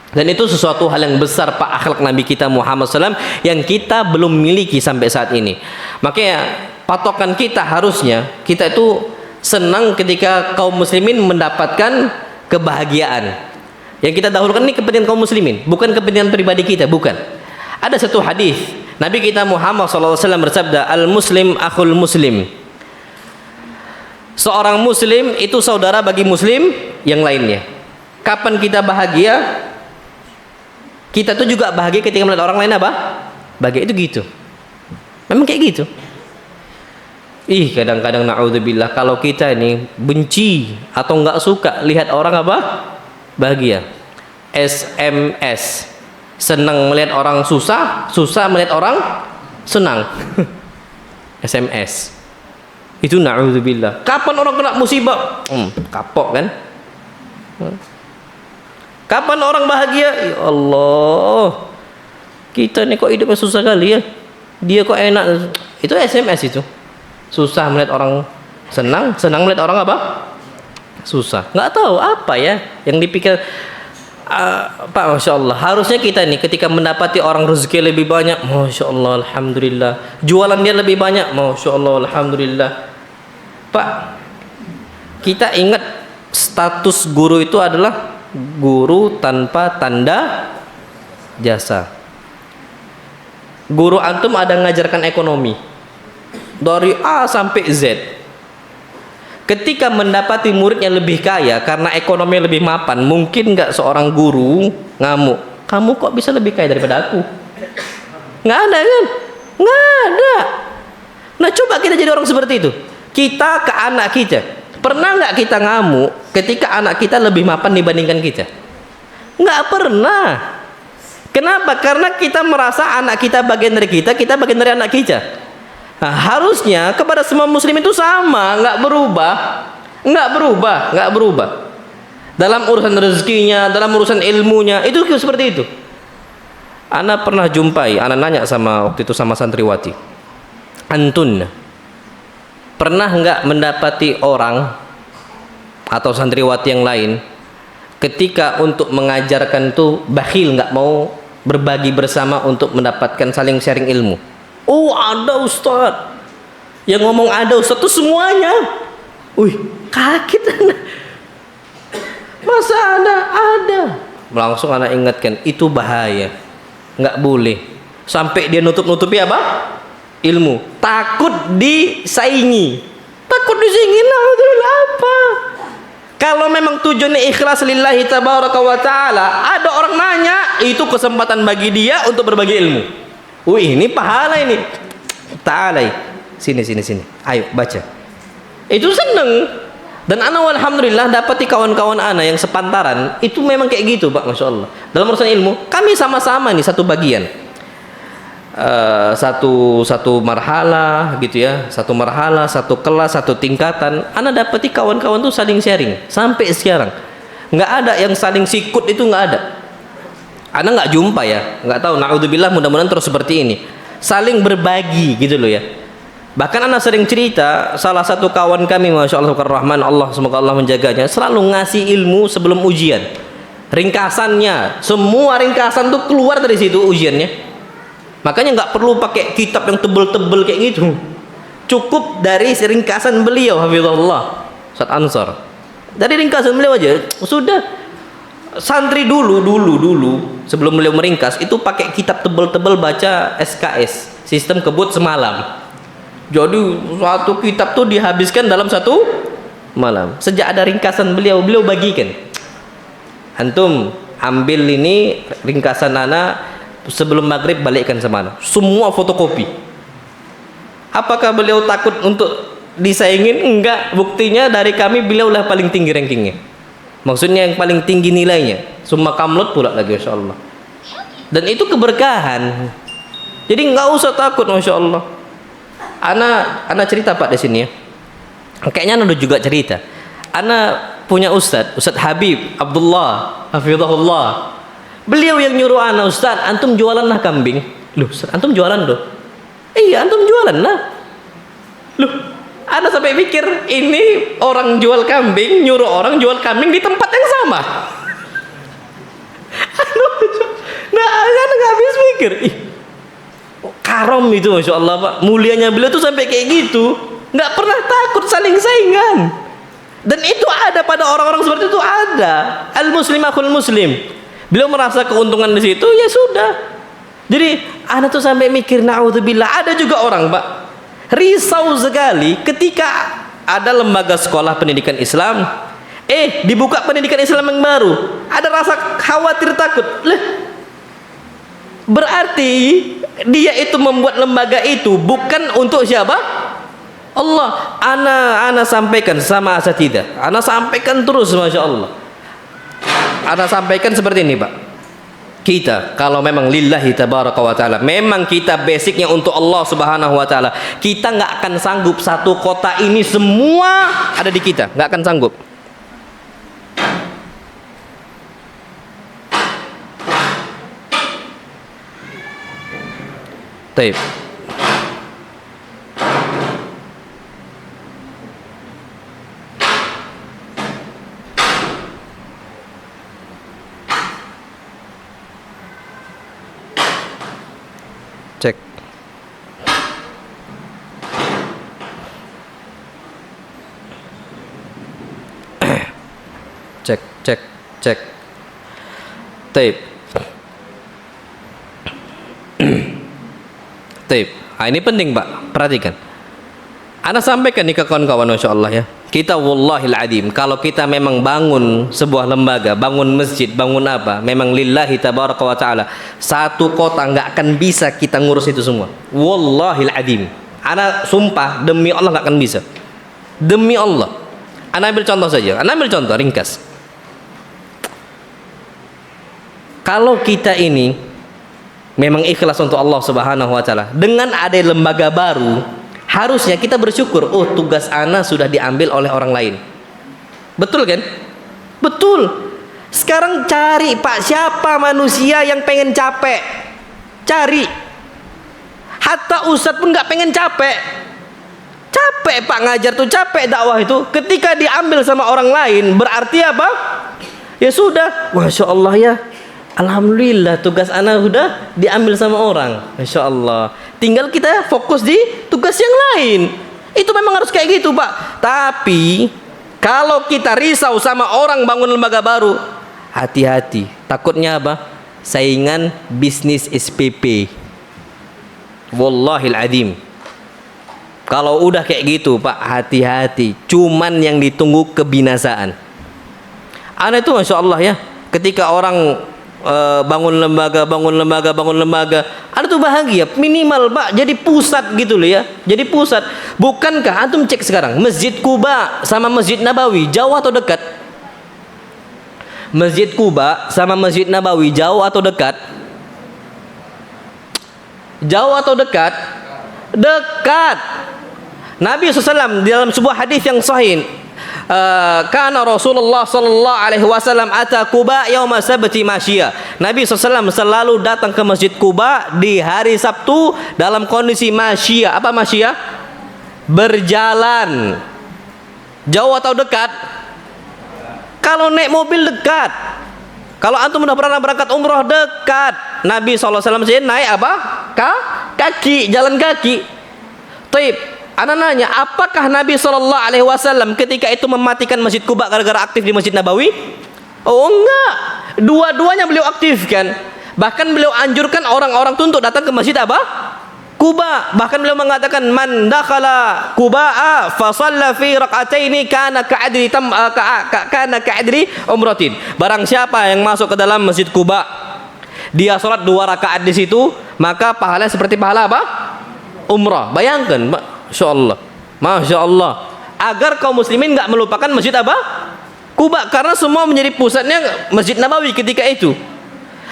Dan itu sesuatu hal yang besar Pak, akhlak Nabi kita Muhammad SAW yang kita belum miliki sampai saat ini. Makanya patokan kita harusnya kita itu senang ketika kaum muslimin mendapatkan kebahagiaan. Yang kita dahulukan ini kepentingan kaum muslimin, bukan kepentingan pribadi kita, bukan. Ada satu hadis Nabi kita Muhammad SAW bersabda, al muslim akhul muslim. Seorang muslim itu saudara bagi muslim yang lainnya. Kapan kita bahagia, kita tuh juga bahagia ketika melihat orang lain apa? Bahagia, itu gitu. Memang kayak gitu. Kadang-kadang na'udzubillah kalau kita ini benci atau nggak suka lihat orang apa? Bahagia. SMS. Senang melihat orang susah, susah melihat orang senang. SMS. Itu na'udzubillah. Kapan orang kena musibah? Kapok kan? Kapan orang bahagia? Ya Allah, kita nih kok hidupnya susah kali ya. Dia kok enak. Itu SMS itu. Susah melihat orang senang, senang melihat orang apa? Susah. Nggak tahu apa ya yang dipikir. Pak, Masya Allah, harusnya kita nih ketika mendapati orang rezeki lebih banyak, Masya Allah, Alhamdulillah. Jualan dia lebih banyak, Masya Allah, Alhamdulillah. Pak, kita ingat status guru itu adalah guru tanpa tanda jasa. Guru antum ada ngajarkan ekonomi dari A sampai Z. Ketika mendapati murid yang lebih kaya karena ekonomi lebih mapan, mungkin nggak seorang guru ngamuk, kamu kok bisa lebih kaya daripada aku? Nggak ada kan? Nggak ada. Nah coba kita jadi orang seperti itu. Kita ke anak kita, pernah nggak kita ngamuk ketika anak kita lebih mapan dibandingkan kita? Nggak pernah. Kenapa? Karena kita merasa anak kita bagian dari kita, kita bagian dari anak kita. Nah, harusnya kepada semua muslim itu sama, nggak berubah, nggak berubah. Dalam urusan rezekinya, dalam urusan ilmunya, itu seperti itu. Ana pernah jumpai, ana nanya sama waktu itu sama santriwati, antun pernah nggak mendapati orang atau santriwati yang lain ketika untuk mengajarkan tuh bakhil, nggak mau berbagi bersama untuk mendapatkan saling sharing ilmu? Oh ada Ustaz yang ngomong, ada Ustaz tuh semuanya. Wih, kaget anda. Masa ada langsung anak ingatkan, itu bahaya, nggak boleh sampai dia nutup-nutupi apa? Ilmu, takut disaingi, nah apa? Kalau memang tujuannya ikhlas lillahi tabaraka wa ta'ala, ada orang nanya, itu kesempatan bagi dia untuk berbagi ilmu. Wih, ini pahala ini. Ta'ala, sini, ayo baca. Itu seneng. Dan ana alhamdulillah dapati kawan-kawan ana yang sepantaran, itu memang kayak gitu Pak, Masya Allah. Dalam urusan ilmu, kami sama-sama nih satu bagian. Satu marhala gitu ya, satu marhala, satu kelas, satu tingkatan. Ana dapati kawan-kawan tuh saling sharing sampai sekarang. Nggak ada yang saling sikut, itu nggak ada. Ana nggak jumpa ya, nggak tahu. Naudzubillah, mudah-mudahan terus seperti ini, saling berbagi gitu loh ya. Bahkan ana sering cerita, salah satu kawan kami, Masya Allah, Rahman Allah, semoga Allah menjaganya, selalu ngasih ilmu sebelum ujian. Ringkasannya, semua ringkasan tuh keluar dari situ ujiannya. Makanya nggak perlu pakai kitab yang tebel-tebel kayak gitu, cukup dari ringkasan beliau hafizahullah Ustaz Ansar. Dari ringkasan beliau aja sudah. Santri dulu sebelum beliau meringkas itu pakai kitab tebel-tebel, baca SKS, sistem kebut semalam. Jadi satu kitab tuh dihabiskan dalam satu malam. Sejak ada ringkasan beliau bagikan, antum ambil ini ringkasan anak, sebelum maghrib balikkan sama anak, semua fotokopi. Apakah beliau takut untuk disaingin? Enggak, buktinya dari kami beliau lah paling tinggi rankingnya, maksudnya yang paling tinggi nilainya, summa kamlut pula lagi, Masya Allah. Dan itu keberkahan, jadi nggak usah takut, Masya Allah. Ana cerita Pak di sini ya, kayaknya Ana udah juga cerita. Ana punya Ustadz Habib Abdullah hafizahullah. Beliau yang nyuruh ana, Ustaz, antum jualan lah kambing. Loh, Ustaz, antum jualan loh? Iya, antum jualan lah. Loh, ana sampai pikir ini orang jual kambing nyuruh orang jual kambing di tempat yang sama. Nah, ana nggak habis pikir. Ih, karom itu, Masya Allah Pak. Mulianya beliau tuh sampai kayak gitu, nggak pernah takut saling saingan. Dan itu ada pada orang-orang seperti itu, ada. Al-muslim akhul muslim. Beliau merasa keuntungan di situ, ya sudah. Jadi ana tuh sampai mikir, naudzubillah, ada juga orang Pak risau sekali ketika ada lembaga sekolah pendidikan Islam, dibuka pendidikan Islam yang baru, ada rasa khawatir, takut. Lah, berarti dia itu membuat lembaga itu bukan untuk siapa? Allah. Ana sampaikan sama asatidah, ana sampaikan terus, Masya Allah. Ana sampaikan seperti ini Pak, kita kalau memang lillahi tabaraka wa ta'ala, memang kita basicnya untuk Allah subhanahu wa ta'ala, kita nggak akan sanggup satu kota ini semua ada di kita, nggak akan sanggup. Taib. Cek. Cek. Tape. Tape. Nah, ini penting Pak, perhatikan. Ana sampaikan nih ke kawan-kawan, Masya Allah ya. Kita wallahil adim, kalau kita memang bangun sebuah lembaga, bangun masjid, bangun apa, memang lillahi tabaraka wa ta'ala, satu kota nggak akan bisa kita ngurus itu semua. Wallahil adim. Ana sumpah demi Allah nggak akan bisa. Demi Allah. Ana ambil contoh saja. Ana ambil contoh ringkas. Kalau kita ini memang ikhlas untuk Allah Subhanahu wa taala, dengan ada lembaga baru, harusnya kita bersyukur, oh tugas ana sudah diambil oleh orang lain. Betul kan? Betul. Sekarang cari Pak, siapa manusia yang pengen capek? Cari. Hatta ustadz pun nggak pengen capek. Capek Pak ngajar tuh, capek dakwah itu. Ketika diambil sama orang lain, berarti apa? Ya sudah, Masya Allah ya, alhamdulillah tugas ana sudah diambil sama orang. Masya Allah. Tinggal kita fokus di tugas yang lain. Itu memang harus kayak gitu Pak. Tapi kalau kita risau sama orang bangun lembaga baru, hati-hati. Takutnya apa? Saingan bisnis SPP. Wallahil adzim. Kalau udah kayak gitu Pak, hati-hati. Cuman yang ditunggu kebinasaan. Ana itu Masya Allah ya, ketika orang bangun lembaga, ada tuh bahagia. Minimal Pak jadi pusat gitu loh ya. Jadi pusat. Bukankah antum cek sekarang Masjid Kuba sama Masjid Nabawi jauh atau dekat? Masjid Kuba sama Masjid Nabawi jauh atau dekat? Jauh atau dekat? Dekat. Nabi SAW di dalam sebuah hadis yang sahih, karena Rasulullah sallallahu alaihi wasallam ata Quba yauma sabti masya. Nabi SAW selalu datang ke Masjid Quba di hari Sabtu dalam kondisi masya. Apa masya? Berjalan. Jauh atau dekat? Kalau naik mobil dekat. Kalau antum sudah pernah berangkat umroh dekat. Nabi SAW naik apa? Kaki, jalan kaki. Taib. Ana nanya, apakah Nabi SAW ketika itu mematikan Masjid Quba gara-gara aktif di Masjid Nabawi? Oh enggak, dua-duanya beliau aktifkan. Bahkan beliau anjurkan orang-orang untuk datang ke Masjid apa? Quba. Bahkan beliau mengatakan, man dakhala Quba'a fa shalla fi rak'ataini kana ka'adri umratin. Barang siapa yang masuk ke dalam Masjid Quba, dia sholat 2 rakaat di situ, maka pahalanya seperti pahala apa? Umrah. Bayangkan, Masya Allah, Masya Allah. Agar kaum muslimin nggak melupakan Masjid apa? Quba, karena semua menjadi pusatnya Masjid Nabawi ketika itu.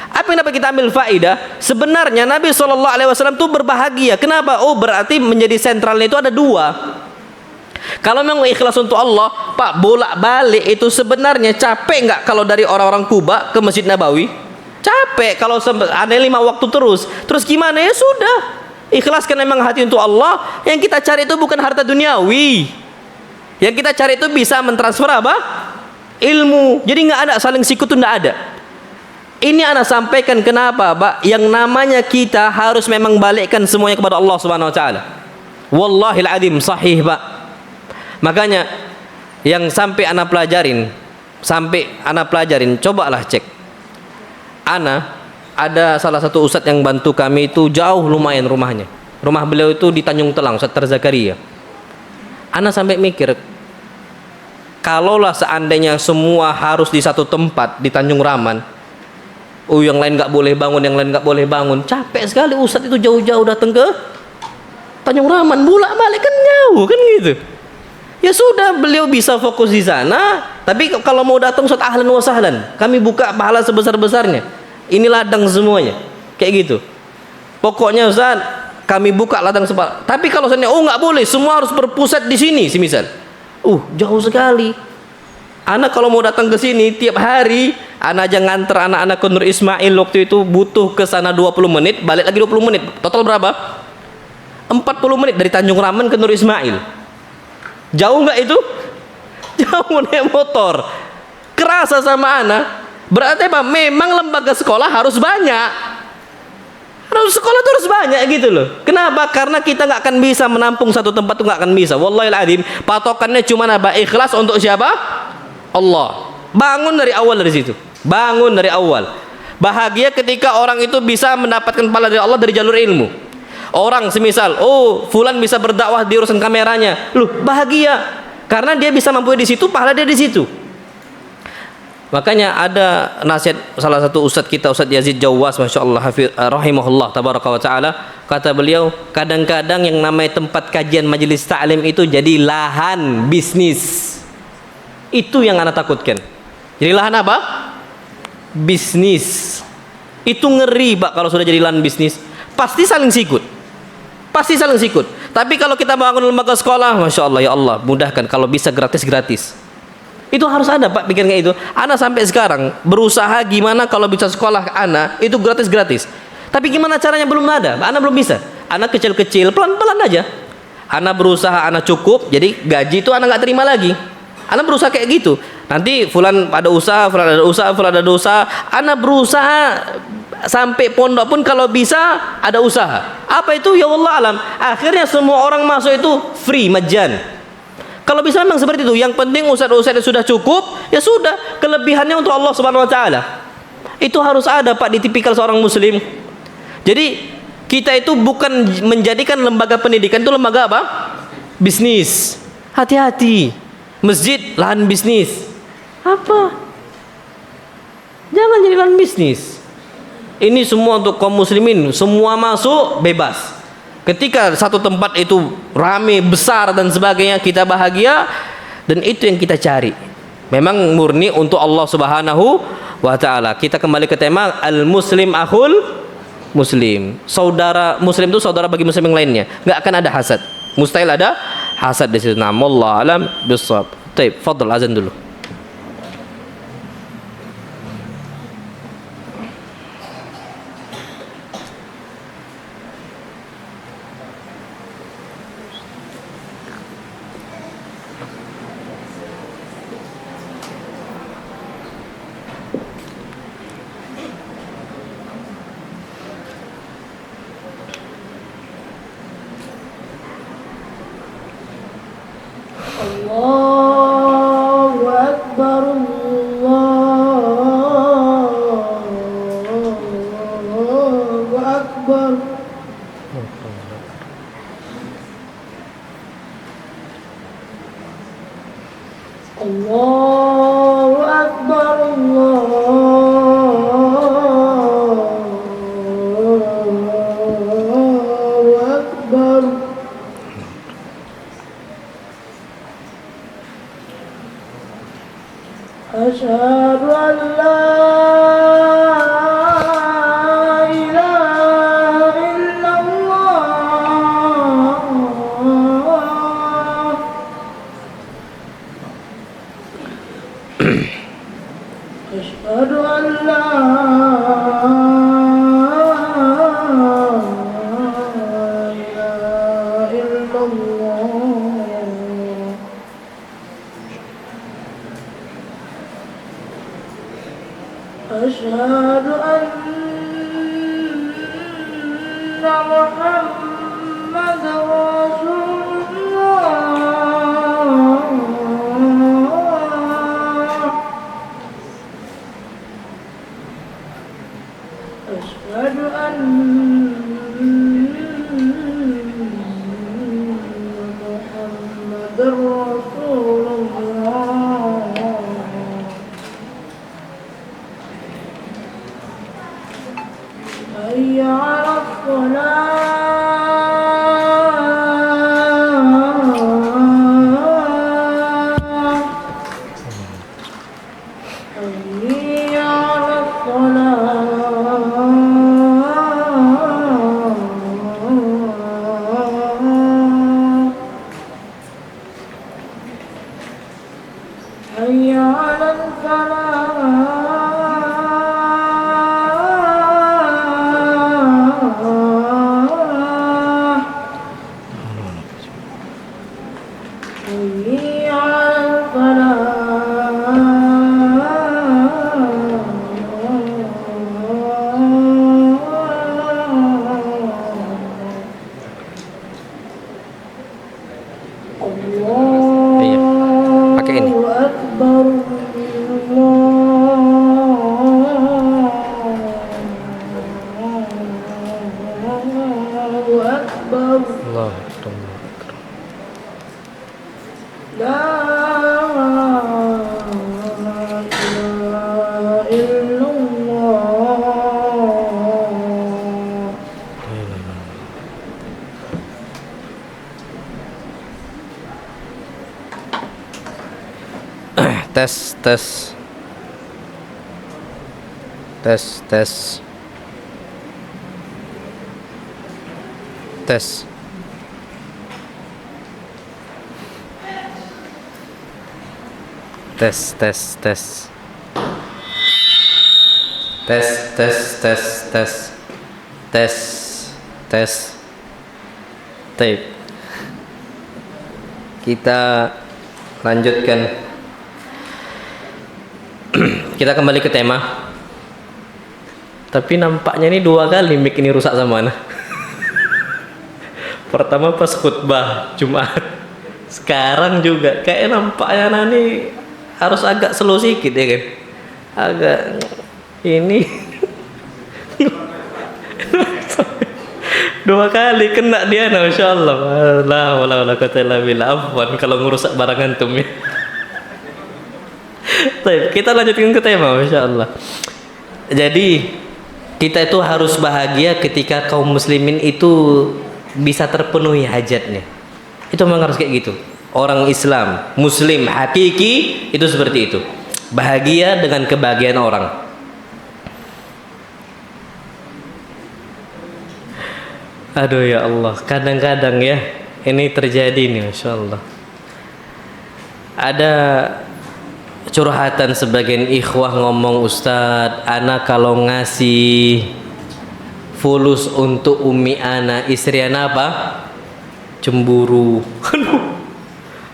Apa yang dapat kita ambil faedah? Sebenarnya Nabi SAW itu berbahagia. Kenapa? Oh berarti menjadi sentralnya itu ada 2. Kalau memang ikhlas untuk Allah, Pak, bolak-balik itu sebenarnya capek nggak kalau dari orang-orang Quba ke Masjid Nabawi? Capek kalau ada 5 waktu terus gimana ya sudah. Ikhlaskan memang hati untuk Allah. Yang kita cari itu bukan harta duniawi. Yang kita cari itu bisa mentransfer apa? Ilmu. Jadi nggak ada saling sikut itu nggak ada. Ini ana sampaikan kenapa, Pak? Yang namanya kita harus memang balikkan semuanya kepada Allah Subhanahu wa taala. Wallahil adzim sahih, Pak. Makanya yang sampai ana pelajarin, cobalah cek. Ana ada salah satu ustadz yang bantu kami itu jauh lumayan rumahnya. Rumah beliau itu di Tanjung Telang, Ustadz Zakaria. Ana sampai mikir, kalaulah seandainya semua harus di satu tempat di Tanjung Raman, yang lain nggak boleh bangun, capek sekali ustadz itu jauh-jauh datang ke Tanjung Raman, bolak-balik kan jauh kan gitu. Ya sudah, beliau bisa fokus di sana. Tapi kalau mau datang ustadz ahlan wa sahlan, kami buka pahala sebesar-besarnya. Ini ladang semuanya, kayak gitu. Pokoknya Ustaz, kami buka ladang sepak. Tapi kalau seandainya nggak boleh, semua harus berpusat di sini, semisal. Jauh sekali. Anak kalau mau datang ke sini tiap hari, anak aja nganter anak-anak ke Nur Ismail waktu itu butuh ke sana 20 menit, balik lagi 20 menit. Total berapa? 40 menit dari Tanjung Raman ke Nur Ismail. Jauh nggak itu? Jauh naik motor. Kerasa sama anak. Berarti apa? Memang lembaga sekolah harus banyak. Sekolah itu harus banyak gitu loh. Kenapa? Karena kita nggak akan bisa menampung satu tempat, itu nggak akan bisa. Wallahil adzim. Patokannya cuma apa? Ikhlas untuk siapa? Allah. Bangun dari awal dari situ. Bangun dari awal. Bahagia ketika orang itu bisa mendapatkan pahala dari Allah dari jalur ilmu. Orang semisal, fulan bisa berdakwah di urusan kameranya. Bahagia. Karena dia bisa mampu di situ, pahala dia di situ. Makanya ada nasihat salah satu ustadz kita, Ustadz Yazid Jawas, Masya Allah, rahimahullah, tabaraka wa ta'ala. Kata beliau, kadang-kadang yang namanya tempat kajian majelis ta'lim itu jadi lahan bisnis. Itu yang anak takutkan. Jadi lahan apa? Bisnis. Itu ngeri Pak kalau sudah jadi lahan bisnis. Pasti saling sikut. Pasti saling sikut. Tapi kalau kita bangun lembaga sekolah, Masya Allah, ya Allah, mudahkan kalau bisa gratis-gratis. Itu harus ada Pak pikiran kayak itu. Ana sampai sekarang berusaha gimana kalau bisa sekolah Ana itu gratis-gratis. Tapi gimana caranya belum ada. Ana belum bisa. Ana kecil-kecil, pelan-pelan aja. Ana berusaha, Ana cukup. Jadi gaji itu Ana nggak terima lagi. Ana berusaha kayak gitu. Nanti fulan ada usaha, fulan ada usaha, fulan ada usaha. Ana berusaha sampai pondok pun kalau bisa ada usaha. Apa itu? Ya Allah alam. Akhirnya semua orang masuk itu free, majan. Kalau bisa memang seperti itu. Yang penting ustadz-ustadz sudah cukup, ya sudah. Kelebihannya untuk Allah Subhanahu wa taala. Itu harus ada Pak di tipikal seorang muslim. Jadi kita itu bukan menjadikan lembaga pendidikan itu lembaga apa? Bisnis. Hati-hati. Masjid lahan bisnis. Apa? Jangan jadi lahan bisnis. Ini semua untuk kaum muslimin, semua masuk bebas. Ketika satu tempat itu rame, besar dan sebagainya, kita bahagia, dan itu yang kita cari. Memang murni untuk Allah Subhanahu wa taala. Kita kembali ke tema al-muslim akhul muslim. Saudara muslim itu saudara bagi muslim yang lainnya. Enggak akan ada hasad. Mustahil ada hasad di situ. Nah, wallahu alam bissawab. Baik, fadhil azan dulu. Allahu Akbar, Allahu Akbar. Allahu Akbar, Allahu Akbar. Asyhadu an la ilaha illallah. Asyhadu an la ilaha illallah. Asyhadu anna Muhammadar Rasulullah. Asyhadu anna Muhammadar Rasulullah. Hayya 'alas shalah. Hayya 'alas shalah. Hayya 'alal falah. Iya. Pakai ini. Allahu Akbar, Allahu Akbar. Allah. La ilaha Tes tes. Tes tes. Tes. Tes tes tes. Tes tes tes tes. Tes tes. Tape. Kita lanjutkan. Kita kembali ke tema. Tapi nampaknya ini 2 kali mic ini rusak sama Ana. Pertama pas khutbah Jumat. Sekarang juga kayak nampaknya Ana ini harus agak slow sedikit ya kan. Agak ini 2 kali kena dia, Masya Allah. La wala wala quwwata illa billah. Afwan kalau ngerusak barang antum ya. Baik, kita lanjutkan ke tema, Masya Allah. Jadi kita itu harus bahagia ketika kaum muslimin itu bisa terpenuhi hajatnya. Itu memang harus kayak gitu. Orang Islam, Muslim hakiki itu seperti itu. Bahagia dengan kebahagiaan orang. Aduh ya Allah, kadang-kadang ya ini terjadi nih, Masya Allah. Ada curhatan sebagian ikhwah ngomong, Ustadz, ana kalau ngasih fulus untuk umi ana, istri ana apa? Cemburu. Aduh,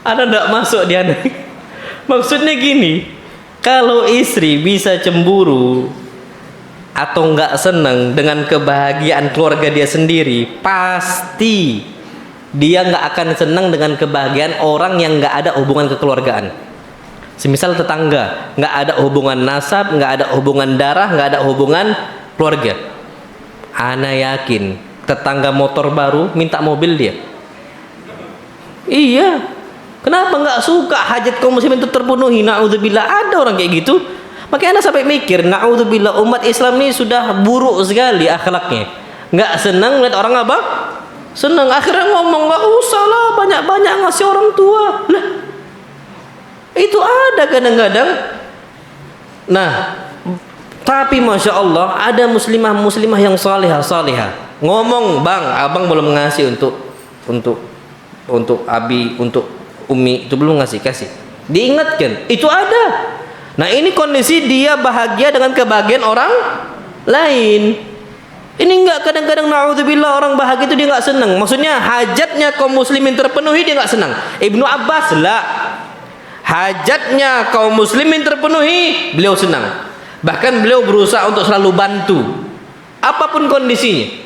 ana ndak masuk di ana. Maksudnya gini, kalau istri bisa cemburu atau nggak senang dengan kebahagiaan keluarga dia sendiri, pasti dia nggak akan senang dengan kebahagiaan orang yang nggak ada hubungan kekeluargaan. Semisal tetangga, nggak ada hubungan nasab, nggak ada hubungan darah, nggak ada hubungan keluarga. Ana yakin tetangga motor baru minta mobil dia. Iya, kenapa nggak suka hajat kaum muslimin itu terpenuhi? Na'udzubillah, ada orang kayak gitu. Makanya Anda sampai mikir, na'udzubillah, umat Islam ini sudah buruk sekali akhlaknya. Nggak senang lihat orang apa? Senang. Akhirnya ngomong, nggak usah lah banyak-banyak ngasih orang tua. Lah, itu ada kadang-kadang. Nah, tapi Masya Allah ada muslimah yang salihah. Ngomong, bang, abang belum ngasih untuk abi, untuk umi, itu belum kasih. Diingatkan, itu ada. Nah ini kondisi dia bahagia dengan kebahagiaan orang lain. Ini enggak, kadang-kadang na'udzubillah orang bahagia itu dia enggak senang. Maksudnya hajatnya kaum muslimin terpenuhi dia enggak senang. Ibnu Abbas lah, hajatnya kaum muslimin terpenuhi beliau senang. Bahkan beliau berusaha untuk selalu bantu apapun kondisinya.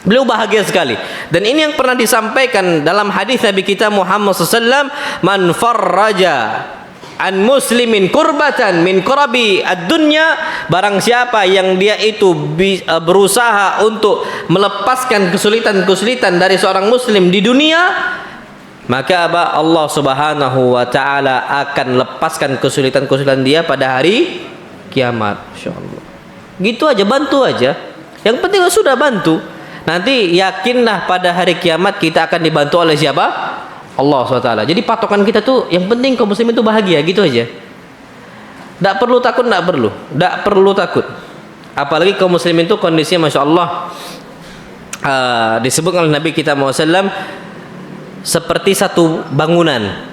Beliau bahagia sekali. Dan ini yang pernah disampaikan dalam hadis Nabi kita Muhammad SAW, man farraja an muslimin kurbatan min kurabi ad-dunya, barang siapa yang dia itu berusaha untuk melepaskan kesulitan-kesulitan dari seorang muslim di dunia, maka apa? Allah Subhanahu wa taala akan lepaskan kesulitan-kesulitan dia pada hari kiamat. Insyaallah. Gitu aja, bantu aja. Yang penting sudah bantu. Nanti yakinlah pada hari kiamat kita akan dibantu oleh siapa? Allah SWT. Jadi patokan kita tuh yang penting kaum muslimin itu bahagia, gitu aja. Tak perlu takut, tak perlu takut. Apalagi kaum muslimin itu kondisinya Masya Allah, disebut oleh Nabi kita Muhammad SAW seperti satu bangunan.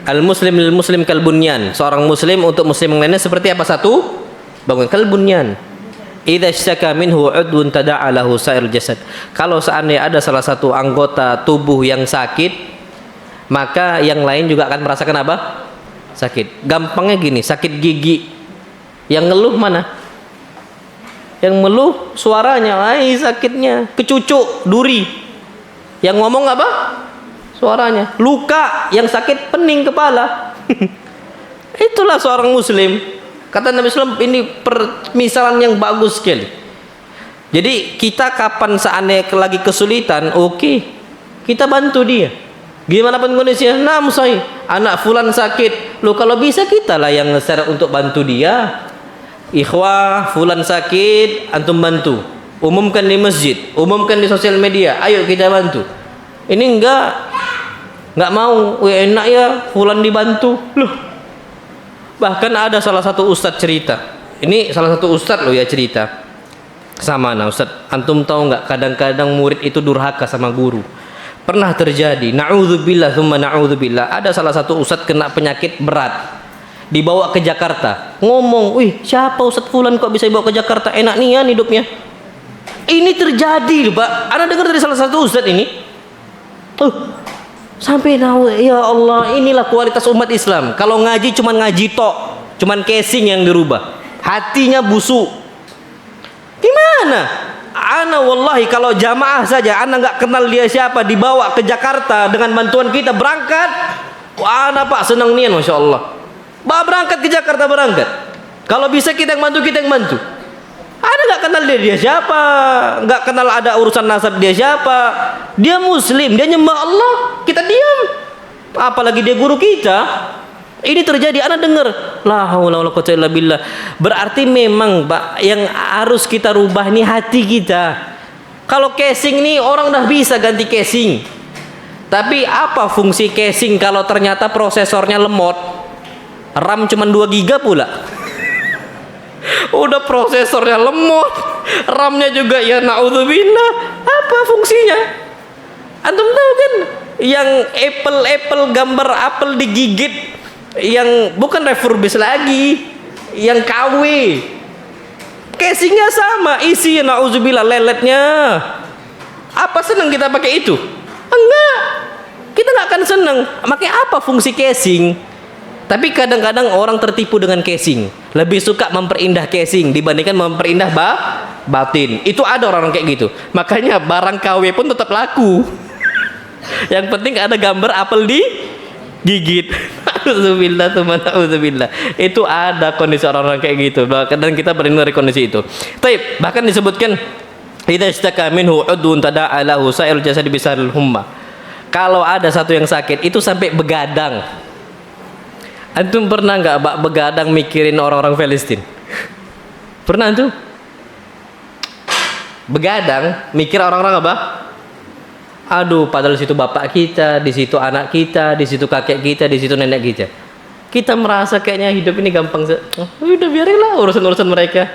Al-muslim lil muslim kal bunyan. Seorang muslim untuk muslim yang lainnya seperti apa? Satu bangunan, kal bunyan. Idza ishtaka minhu 'udwun tada'a lahu sa'irul jasad. Kalau seandainya ada salah satu anggota tubuh yang sakit, maka yang lain juga akan merasakan apa? Sakit. Gampangnya gini, sakit gigi. Yang ngeluh mana? Yang ngeluh suaranya, sakitnya. Kecucuk, duri. Yang ngomong apa? Suaranya. Luka, yang sakit pening kepala. Itulah seorang muslim. Kata Nabi SAW, ini permisalan yang bagus sekali. Jadi kita kapan seandainya lagi kesulitan, oke, kita bantu dia. Gimana pun kondisinya, saya anak fulan sakit, loh kalau bisa kita lah yang nge-share untuk bantu dia. Ikhwah fulan sakit, antum bantu. Umumkan di masjid, umumkan di sosial media, ayo kita bantu. Ini enggak mau, enak ya fulan dibantu. Loh, Bahkan ada salah satu ustadz cerita. Ini salah satu ustadz loh ya cerita. Sama nah ustadz, antum tahu nggak kadang-kadang murid itu durhaka sama guru. Pernah terjadi, na'udzubillah tsumma na'udzubillah. Ada salah satu ustadz kena penyakit berat. Dibawa ke Jakarta. Ngomong, "Wih, siapa Ustadz Fulan kok bisa dibawa ke Jakarta? Enak nian hidupnya." Ini terjadi loh, Pak. Anda dengar dari salah satu ustadz ini? Sampai tahu, ya Allah, inilah kualitas umat Islam. Kalau ngaji cuman ngaji tok, cuman casing yang dirubah, hatinya busuk. Gimana? Ana wallahi kalau jamaah saja, ana nggak kenal dia siapa, dibawa ke Jakarta dengan bantuan kita berangkat, wah, ana Pak senang nian, masya Allah. Berangkat ke Jakarta berangkat. Kalau bisa kita yang bantu, kita yang bantu. Ada nggak kenal dia siapa, nggak kenal ada urusan nasab dia siapa. Dia Muslim, dia nyembah Allah, kita diam. Apalagi dia guru kita. Ini terjadi, anak dengar. La haula wala quwwata illa billah. Berarti memang Pak, yang harus kita rubah ini hati kita. Kalau casing nih orang udah bisa ganti casing. Tapi apa fungsi casing kalau ternyata prosesornya lemot? RAM cuma 2 giga pula. Udah prosesornya lemot, RAM-nya juga ya naudzubillah. Apa fungsinya? Antum tahu kan yang Apple gambar apel digigit, yang bukan refurbish lagi, yang KW. Casingnya sama, isi naudzubillah leletnya. Apa senang kita pakai itu? Enggak. Kita nggak akan senang. Makanya apa fungsi casing? Tapi kadang-kadang orang tertipu dengan casing. Lebih suka memperindah casing dibandingkan memperindah batin. Itu ada orang kayak gitu. Makanya barang KW pun tetap laku. Yang penting ada gambar apel digigit. Alhamdulillah, alhamdulillah. Itu ada kondisi orang-orang kayak gitu. Dan kita berlindung dari kondisi itu. Taib, bahkan disebutkan idza istaka minhu udun tada'a lahu sa'irul jasad bisaril humma. Kalau ada satu yang sakit itu sampai begadang. Antum pernah nggak Pak begadang mikirin orang-orang Palestina? Pernah tuh? Begadang mikir orang-orang apa? Aduh, padahal di situ bapak kita, di situ anak kita, di situ kakek kita, di situ nenek kita. Kita merasa kayaknya hidup ini gampang. Udah biarinlah urusan-urusan mereka.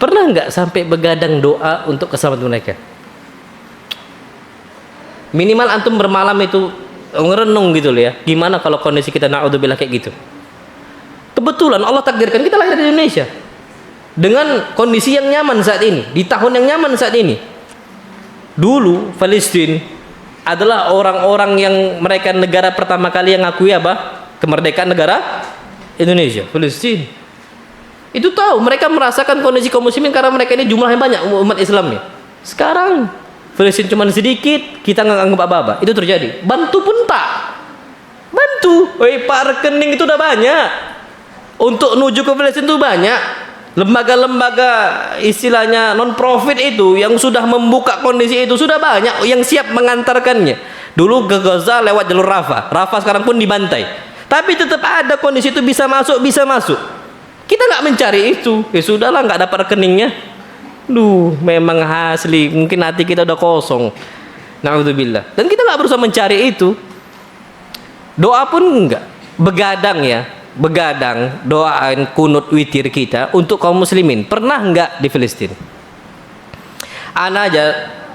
Pernah nggak sampai begadang doa untuk keselamatan mereka? Minimal antum bermalam itu ngerenung gitu loh ya. Gimana kalau kondisi kita naudzubillah kayak gitu? Kebetulan Allah takdirkan kita lahir di Indonesia dengan kondisi yang nyaman saat ini, di tahun yang nyaman saat ini. Dulu Palestina adalah orang-orang yang mereka negara pertama kali yang ngakui apa? Kemerdekaan negara Indonesia. Palestina itu tahu, mereka merasakan kondisi kaum muslimin karena mereka ini jumlahnya banyak umat Islamnya. Sekarang Palestina cuma sedikit, kita nggak anggap apa-apa. Itu terjadi. Bantu pun tak. Bantu. Pak rekening itu udah banyak. Untuk menuju ke Palestina itu banyak. Lembaga-lembaga istilahnya non-profit itu yang sudah membuka kondisi itu sudah banyak yang siap mengantarkannya. Dulu ke Gaza lewat jalur Rafah. Rafah sekarang pun dibantai. Tapi tetap ada kondisi itu bisa masuk, bisa masuk. Kita nggak mencari itu. Ya sudahlah, nggak dapat rekeningnya. Memang asli mungkin hati kita udah kosong. Naudzubillah. Dan kita nggak berusaha mencari itu. Doa pun enggak. Begadang ya, begadang doain kunut witir kita untuk kaum muslimin. Pernah enggak di Palestina? Ana aja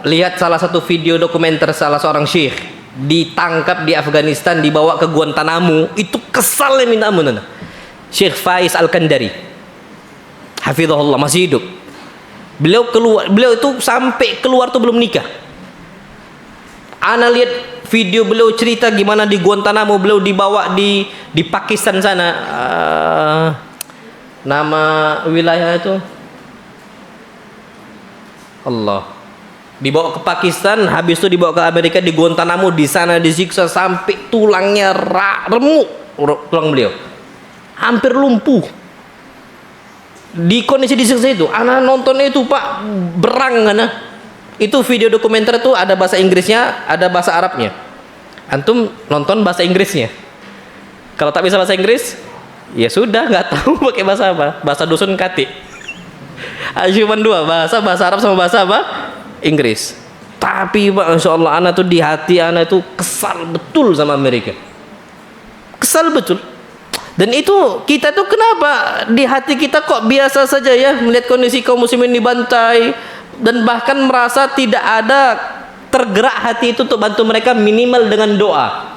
lihat salah satu video dokumenter salah seorang syekh ditangkap di Afghanistan, dibawa ke Guantanamo. Itu kesalnya minta ampun. Syekh Faiz Al-Kandari, hafizahullah, masih hidup. Beliau itu sampai keluar tuh belum nikah. Ana lihat video beliau cerita gimana di Guantanamo beliau dibawa di Pakistan sana. Nama wilayah itu Allah. Dibawa ke Pakistan, habis itu dibawa ke Amerika, di Guantanamo, di sana disiksa sampai tulangnya remuk, tulang beliau hampir lumpuh. Di kondisi disiksa itu, anak nonton itu Pak, berang anak. Itu video dokumenter itu ada bahasa Inggrisnya, ada bahasa Arabnya. Antum nonton bahasa Inggrisnya. Kalau tak bisa bahasa Inggris, ya sudah, nggak tahu pakai bahasa apa. Bahasa dusun kati. Cuma dua bahasa Arab sama bahasa apa? Inggris. Tapi Pak, insya Allah anak tuh di hati anak itu kesal betul sama Amerika. Kesal betul. Dan itu kita tuh kenapa di hati kita kok biasa saja ya melihat kondisi kaum muslimin dibantai, dan bahkan merasa tidak ada tergerak hati itu untuk bantu mereka minimal dengan doa.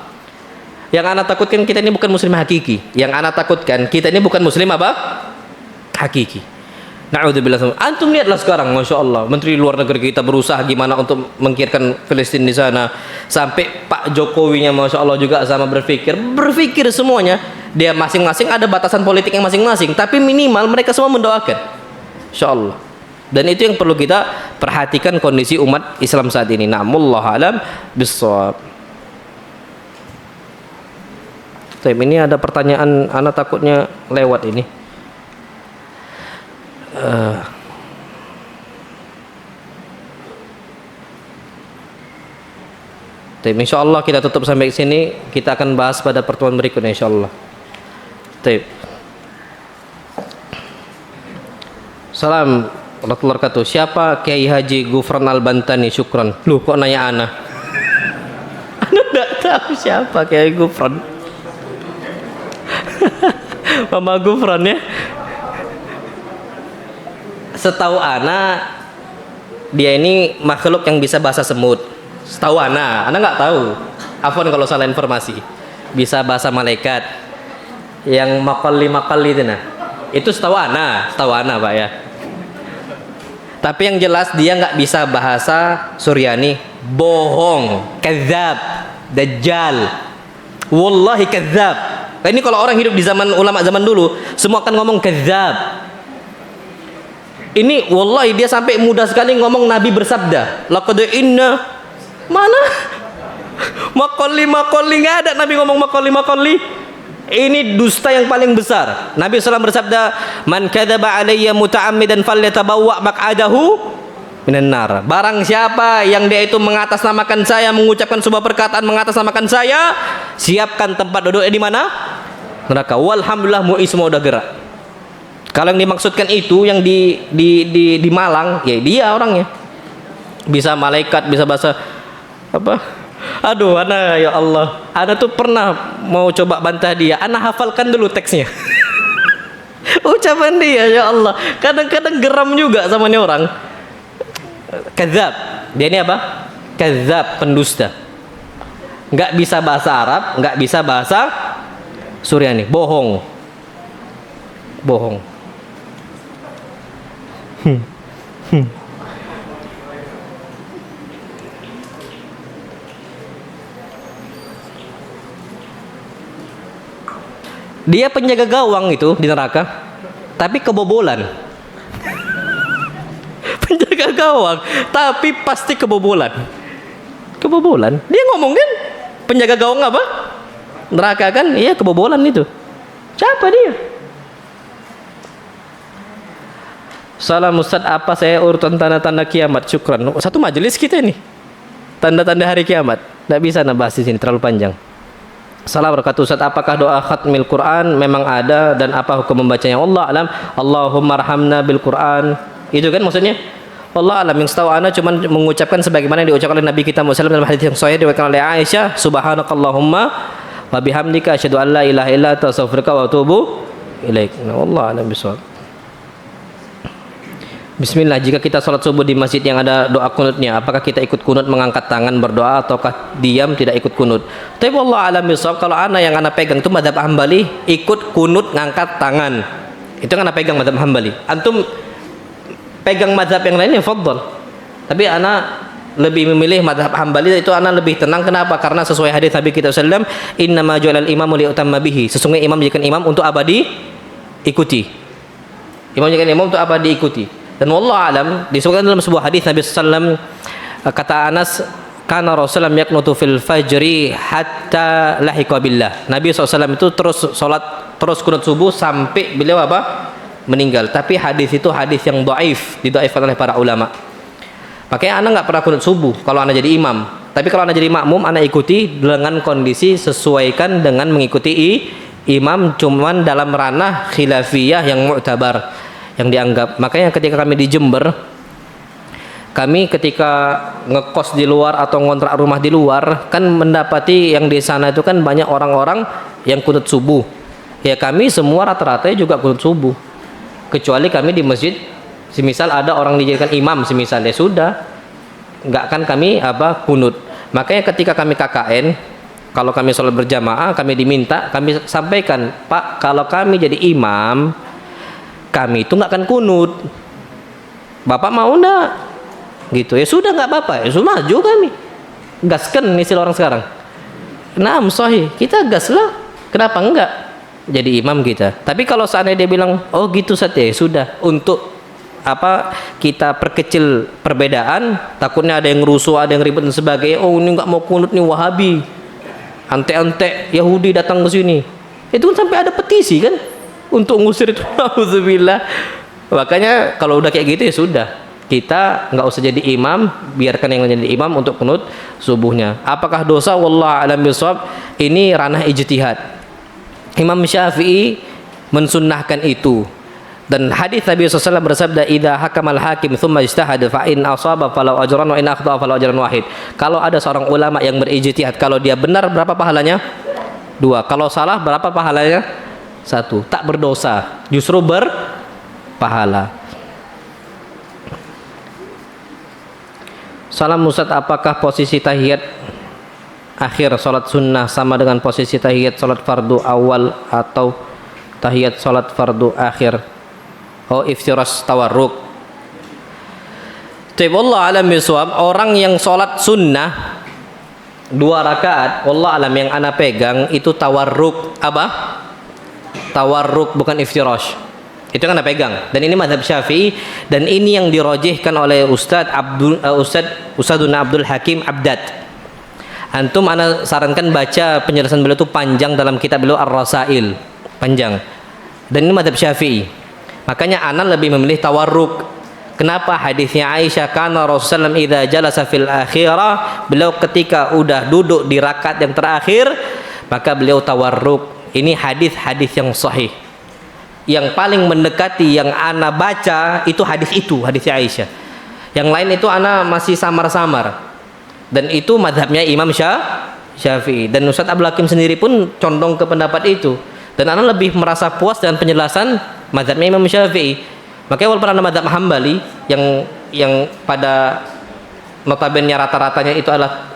Yang anak takutkan kita ini bukan muslim hakiki. Yang anak takutkan kita ini bukan muslim apa? Hakiki. Na'udzubillah. Antum lihatlah sekarang, Masya Allah, Menteri Luar Negeri kita berusaha gimana untuk mengkirkan Palestina di sana. Sampai Pak Jokowinya Masya Allah juga sama berpikir semuanya. Dia masing-masing ada batasan politik yang masing-masing, tapi minimal mereka semua mendoakan. Insya Allah. Dan itu yang perlu kita perhatikan kondisi umat Islam saat ini. Na'amullah alam bissawab. Ini ada pertanyaan, anak takutnya lewat ini. Insya Allah kita tutup sampai sini. Kita akan bahas pada pertemuan berikutnya insya Allah. Salam warahmatullahi wabarakatuh. Siapa Kiai Haji Gufron Al-Bantani? Syukran. Loh, kok nanya ana? Ana tidak tahu siapa Kiai Gufron. Mama Gufron ya. Setahu ana dia ini makhluk yang bisa bahasa semut. Setahu ana nggak tahu. Afwan kalau salah informasi. Bisa bahasa malaikat. Yang makali itu nah. Itu setahu ana Pak ya. Tapi yang jelas dia nggak bisa bahasa Suryani. Bohong, kadzab, dajjal. Wallahi kadzab. Nah, ini kalau orang hidup di zaman ulama zaman dulu, semua akan ngomong kadzab. Ini wallahi dia sampai mudah sekali ngomong Nabi bersabda, laqad inna mana? Maqalli nggak ada Nabi ngomong maqalli. Ini dusta yang paling besar. Nabi SAW bersabda, man kadzaba alayya muta'ammidan falyatabawwa maq'adahu minan nar. Barang siapa yang dia itu mengatasnamakan saya, mengucapkan sebuah perkataan mengatasnamakan saya, siapkan tempat duduknya di mana? Neraka. Walhamdulillah MUI semua udah gerak. Kalau yang dimaksudkan itu yang di Malang, ya dia orangnya. Bisa malaikat, bisa bahasa apa? Aduh, ana ya Allah. Ana tuh pernah mau coba bantah dia. Ana hafalkan dulu teksnya. Ucapan dia, ya Allah. Kadang-kadang geram juga sama ini orang. Kadzab. Dia ini apa? Kadzab, pendusta. Nggak bisa bahasa Arab, nggak bisa bahasa Suryani. Bohong. Dia penjaga gawang itu di neraka, tapi kebobolan. Penjaga gawang, tapi pasti kebobolan. Dia ngomong kan, penjaga gawang apa? Neraka kan? Iya, kebobolan itu. Siapa dia? Salam Ustaz, apa saya urutan tanda-tanda kiamat? Syukran. Satu majelis kita ini. Tanda-tanda hari kiamat. Tidak bisa nabahas di sini, terlalu panjang. Salam berkata Ustaz, apakah doa khatmil Quran memang ada dan apa hukum membacanya? Allah alam. Allahumma rahamna bil Quran. Itu kan maksudnya? Allah alam. Yang setahu ana cuma mengucapkan sebagaimana yang diucapkan oleh Nabi kita Muhammad dalam hadis yang sahih diriwayatkan oleh Aisyah, subhanakallahumma wa bihamdika asyhadu an la ilaha illa anta astaghfiruka wa atubu ilaik. Allah alam bisawab. Bismillah, jika kita sholat subuh di masjid yang ada doa kunutnya, apakah kita ikut kunut mengangkat tangan berdoa ataukah diam tidak ikut kunut? Tapi Allah alam bisawab, kalau ana yang ana pegang itu mazhab Hambali, ikut kunut ngangkat tangan. Itu kan ana pegang mazhab Hambali. Antum pegang mazhab yang lainnya fadhal. Tapi ana lebih memilih mazhab Hambali, itu ana lebih tenang. Kenapa? Karena sesuai hadis Nabi kita sallallahu alaihi wasallam, innama ju'ilal imamu liutamma bihi. Sesungguhnya imam dijadikan imam untuk apa diikuti. Imam dijadikan imam untuk apa diikuti. Dan wallahu alam disebutkan dalam sebuah hadis Nabi sallallahu kata Anas, kana Rasulullah yaqnutu fil fajri hatta lahiqa billah. Nabi SAW itu terus kunut subuh sampai beliau apa? Meninggal. Tapi hadis itu hadis yang dhaif, didhaifkan oleh para ulama. Makanya ana enggak pernah kunut subuh kalau ana jadi imam. Tapi kalau ana jadi makmum, ana ikuti dengan kondisi sesuaikan dengan mengikuti imam, cuman dalam ranah khilafiyah yang mu'tabar, yang dianggap. Makanya ketika kami di Jember, kami ketika ngekos di luar atau ngontrak rumah di luar, kan mendapati yang di sana itu kan banyak orang-orang yang kunut subuh. Ya kami semua rata-rata juga kunut subuh. Kecuali kami di masjid, semisal ada orang dijadikan imam semisal, ya sudah. Enggak kan kami kunut. Makanya ketika kami KKN, kalau kami sholat berjamaah, kami diminta, kami sampaikan, Pak, kalau kami jadi imam, kami itu nggak akan kunut. Bapak mau enggak? Gitu. Ya sudah, nggak apa-apa. Ya sudah, maju kami. Gaskan istilah orang sekarang. Nah, sahih. Kita gas lah. Kenapa enggak jadi imam kita? Tapi kalau seandainya dia bilang, oh gitu saja, ya sudah. Untuk kita perkecil perbedaan, takutnya ada yang rusuh, ada yang ribut dan sebagainya. Oh, ini nggak mau kunut nih, Wahabi. Antek-antek Yahudi datang ke sini. Itu kan sampai ada petisi kan untuk ngusir itu. Alhamdulillah. Makanya kalau udah kayak gitu ya sudah. Kita nggak usah jadi imam, biarkan yang jadi imam untuk kunut subuhnya. Apakah dosa? Wallahu a'lam bishawab. Ini ranah ijtihad. Imam Syafi'i mensunnahkan itu. Dan hadis Nabi SAW bersabda, "Idza hakamal hakim tsumma ijtahada fa in asaba falau ajran wa in akhta'a falau ajran wahid." Kalau ada seorang ulama yang berijtihad, kalau dia benar berapa pahalanya? 2. Kalau salah berapa pahalanya? 1. Tak berdosa, justru berpahala. Salam Ustaz, apakah posisi tahiyat akhir salat sunnah sama dengan posisi tahiyat salat fardu awal atau tahiyat salat fardu akhir? Oh, iftirash tawarruk. Wallahu alam bisawab. Orang yang sholat sunnah 2 rakaat, wallahu alam, yang ana pegang itu tawarruk. Apa? Tawarruk, bukan iftirash. Itu yang ana pegang. Dan ini mazhab Syafi'i, dan ini yang dirojihkan oleh Ustadzuna Abdul Hakim Abdad. Antum ana sarankan baca penjelasan beliau itu panjang dalam kitab beliau Ar-Rasail, panjang. Dan ini mazhab Syafi'i. Makanya ana lebih memilih tawarruk. Kenapa? Hadisnya Aisyah, kana Rasulullah idza jalasa fil akhirah, beliau ketika udah duduk di rakaat yang terakhir, maka beliau tawarruk. Ini hadis-hadis yang sahih. Yang paling mendekati yang ana baca itu hadisnya Aisyah. Yang lain itu ana masih samar-samar. Dan itu madhabnya Imam Syafi'i. Dan Ustaz Abdul Hakim sendiri pun condong ke pendapat itu. Dan ana lebih merasa puas dengan penjelasan mazhabnya Imam Syafi'i. Makanya walaupun ada mazhab Hambali yang pada notabene rata-ratanya itu adalah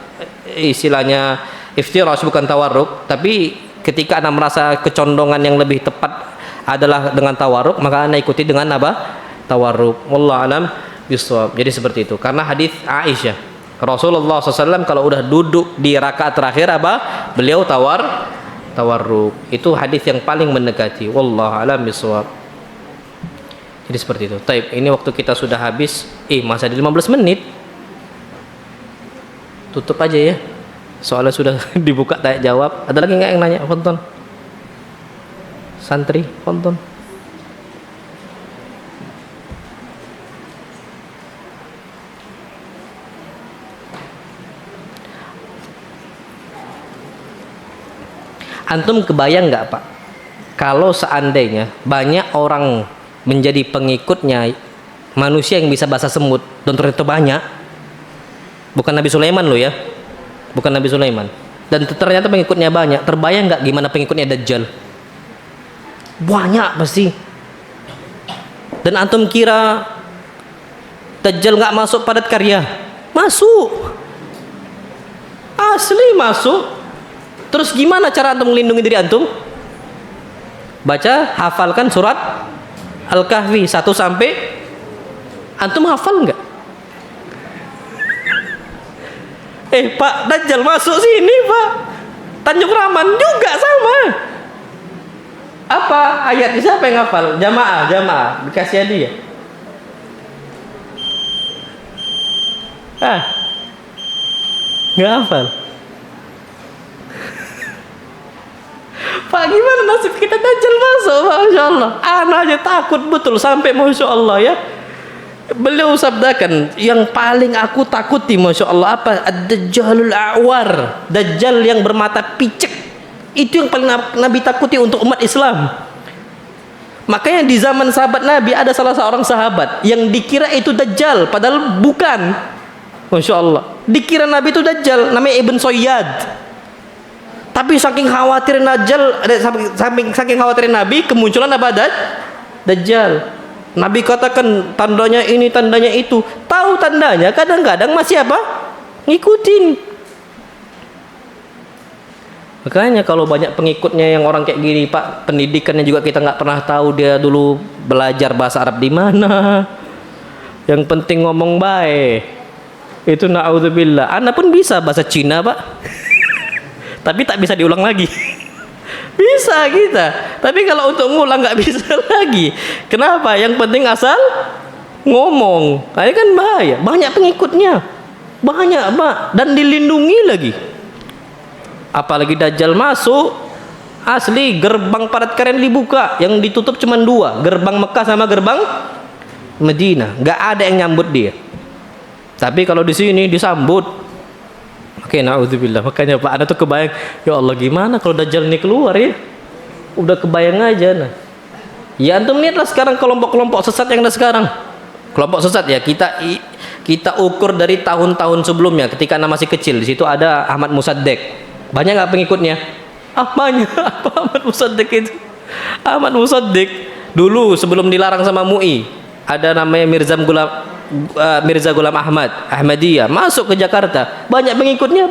istilahnya iftirash bukan tawarruk, tapi ketika Anda merasa kecondongan yang lebih tepat adalah dengan tawarruk, maka Anda ikuti dengan apa? Tawarruk. Wallahu alam bishawab. Jadi seperti itu. Karena hadis Aisyah, Rasulullah SAW kalau udah duduk di rakaat terakhir beliau tawarruk. Itu hadis yang paling mendekati. Wallahu alam bishawab. Jadi seperti itu. Taib, ini waktu kita sudah habis. Masih ada 15 menit. Tutup aja ya. Soalnya sudah dibuka tanya jawab. Ada lagi nggak yang nanya? Ponton. Santri, ponton. Antum kebayang nggak Pak, kalau seandainya banyak orang menjadi pengikutnya manusia yang bisa bahasa semut, dan ternyata banyak, bukan Nabi Sulaiman loh ya, bukan Nabi Sulaiman, dan ternyata pengikutnya banyak. Terbayang nggak gimana pengikutnya Dajjal? Banyak pasti. Dan antum kira Dajjal nggak masuk padat karya? Masuk, asli masuk. Terus gimana cara antum melindungi diri antum? Baca, hafalkan surat Al-Kahfi 1 sampai. Antum hafal enggak? Pak, Dajjal masuk sini Pak. Tanjung Raman juga sama. Apa ayatnya, siapa yang hafal? Jamaah dikasih hadiah. Nggak hafal. Pak, gimana nasib kita Dajjal masuk? Masya Allah, anak aja takut betul sampai Masya Allah ya. Beliau sabdakan, yang paling aku takuti Masya Allah apa? Ad-Dajjalul A'war, Dajjal yang bermata picek. Itu yang paling Nabi takuti untuk umat Islam. Makanya di zaman sahabat Nabi ada salah seorang sahabat yang dikira itu Dajjal, padahal bukan. Masya Allah, dikira Nabi itu Dajjal, namanya Ibn Sayyad. Tapi saking khawatir Dajjal, saking khawatir Nabi, kemunculan apa? Dajjal. Nabi katakan tandanya ini, tandanya itu. Tahu tandanya, kadang-kadang masih apa? Ngikutin. Makanya kalau banyak pengikutnya yang orang kayak gini, Pak, pendidikannya juga kita nggak pernah tahu dia dulu belajar bahasa Arab di mana. Yang penting ngomong baik. Itu na'udzubillah. Anda pun bisa bahasa Cina, Pak. Tapi tak bisa diulang lagi. Bisa kita. Tapi kalau untuk ngulang nggak bisa lagi. Kenapa? Yang penting asal ngomong. Ini kan bahaya. Banyak pengikutnya. Banyak, Pak. Dan dilindungi lagi. Apalagi Dajjal masuk, asli gerbang padat keren dibuka, yang ditutup cuma 2, gerbang Mekah sama gerbang Medina. Nggak ada yang nyambut dia. Tapi kalau di sini disambut. Oke, naudzubillah. Makanya Pak, Anda tuh kebayang, ya Allah gimana kalau Dajjal ini keluar ya? Udah kebayang aja nah. Ya antum lihatlah sekarang kelompok-kelompok sesat yang ada sekarang. Kelompok sesat ya, kita ukur dari tahun-tahun sebelumnya ketika Anda masih kecil. Di situ ada Ahmad Musaddiq. Banyak nggak pengikutnya? Banyak. Apa Ahmad Musaddiq itu? Ahmad Musaddiq dulu sebelum dilarang sama MUI, ada namanya Mirza Ghulam Ahmad, Ahmadiyah, masuk ke Jakarta. Banyak pengikutnya.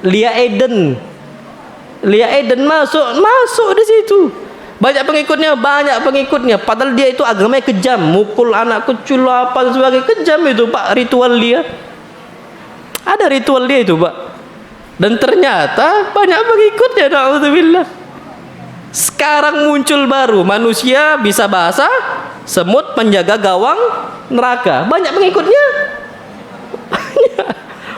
Lia Eden masuk di situ. Banyak pengikutnya. Padahal dia itu agamanya kejam, mukul anak kecil apa dan sebagainya, kejam itu Pak, ritual dia. Ada ritual dia itu Pak. Dan ternyata banyak pengikutnya, na'udzubillah. Sekarang muncul baru, manusia bisa bahasa semut penjaga gawang neraka. Banyak pengikutnya.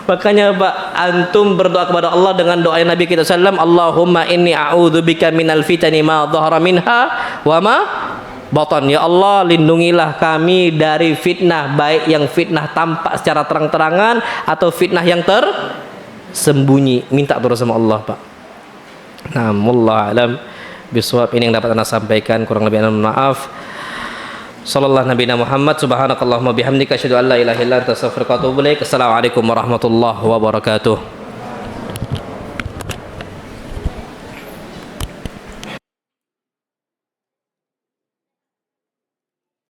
Makanya Pak, antum berdoa kepada Allah dengan doa Nabi kita sallam, Allahumma inni a'udzubika minal fitani ma dhahara minha wa ma batan. Ya Allah, lindungilah kami dari fitnah, baik yang fitnah tampak secara terang-terangan atau fitnah yang tersembunyi. Minta terus sama Allah, Pak. Nah, wallahu alam bisawab. Ini yang dapat Anda sampaikan, kurang lebih mohon maaf. Sallallahu Nabi Muhammad, subhanakallahumma bihamdika asyhadu an la ilaha illa anta astaghfiruka wa atubu ilaik. Assalamualaikum warahmatullahi wabarakatuh.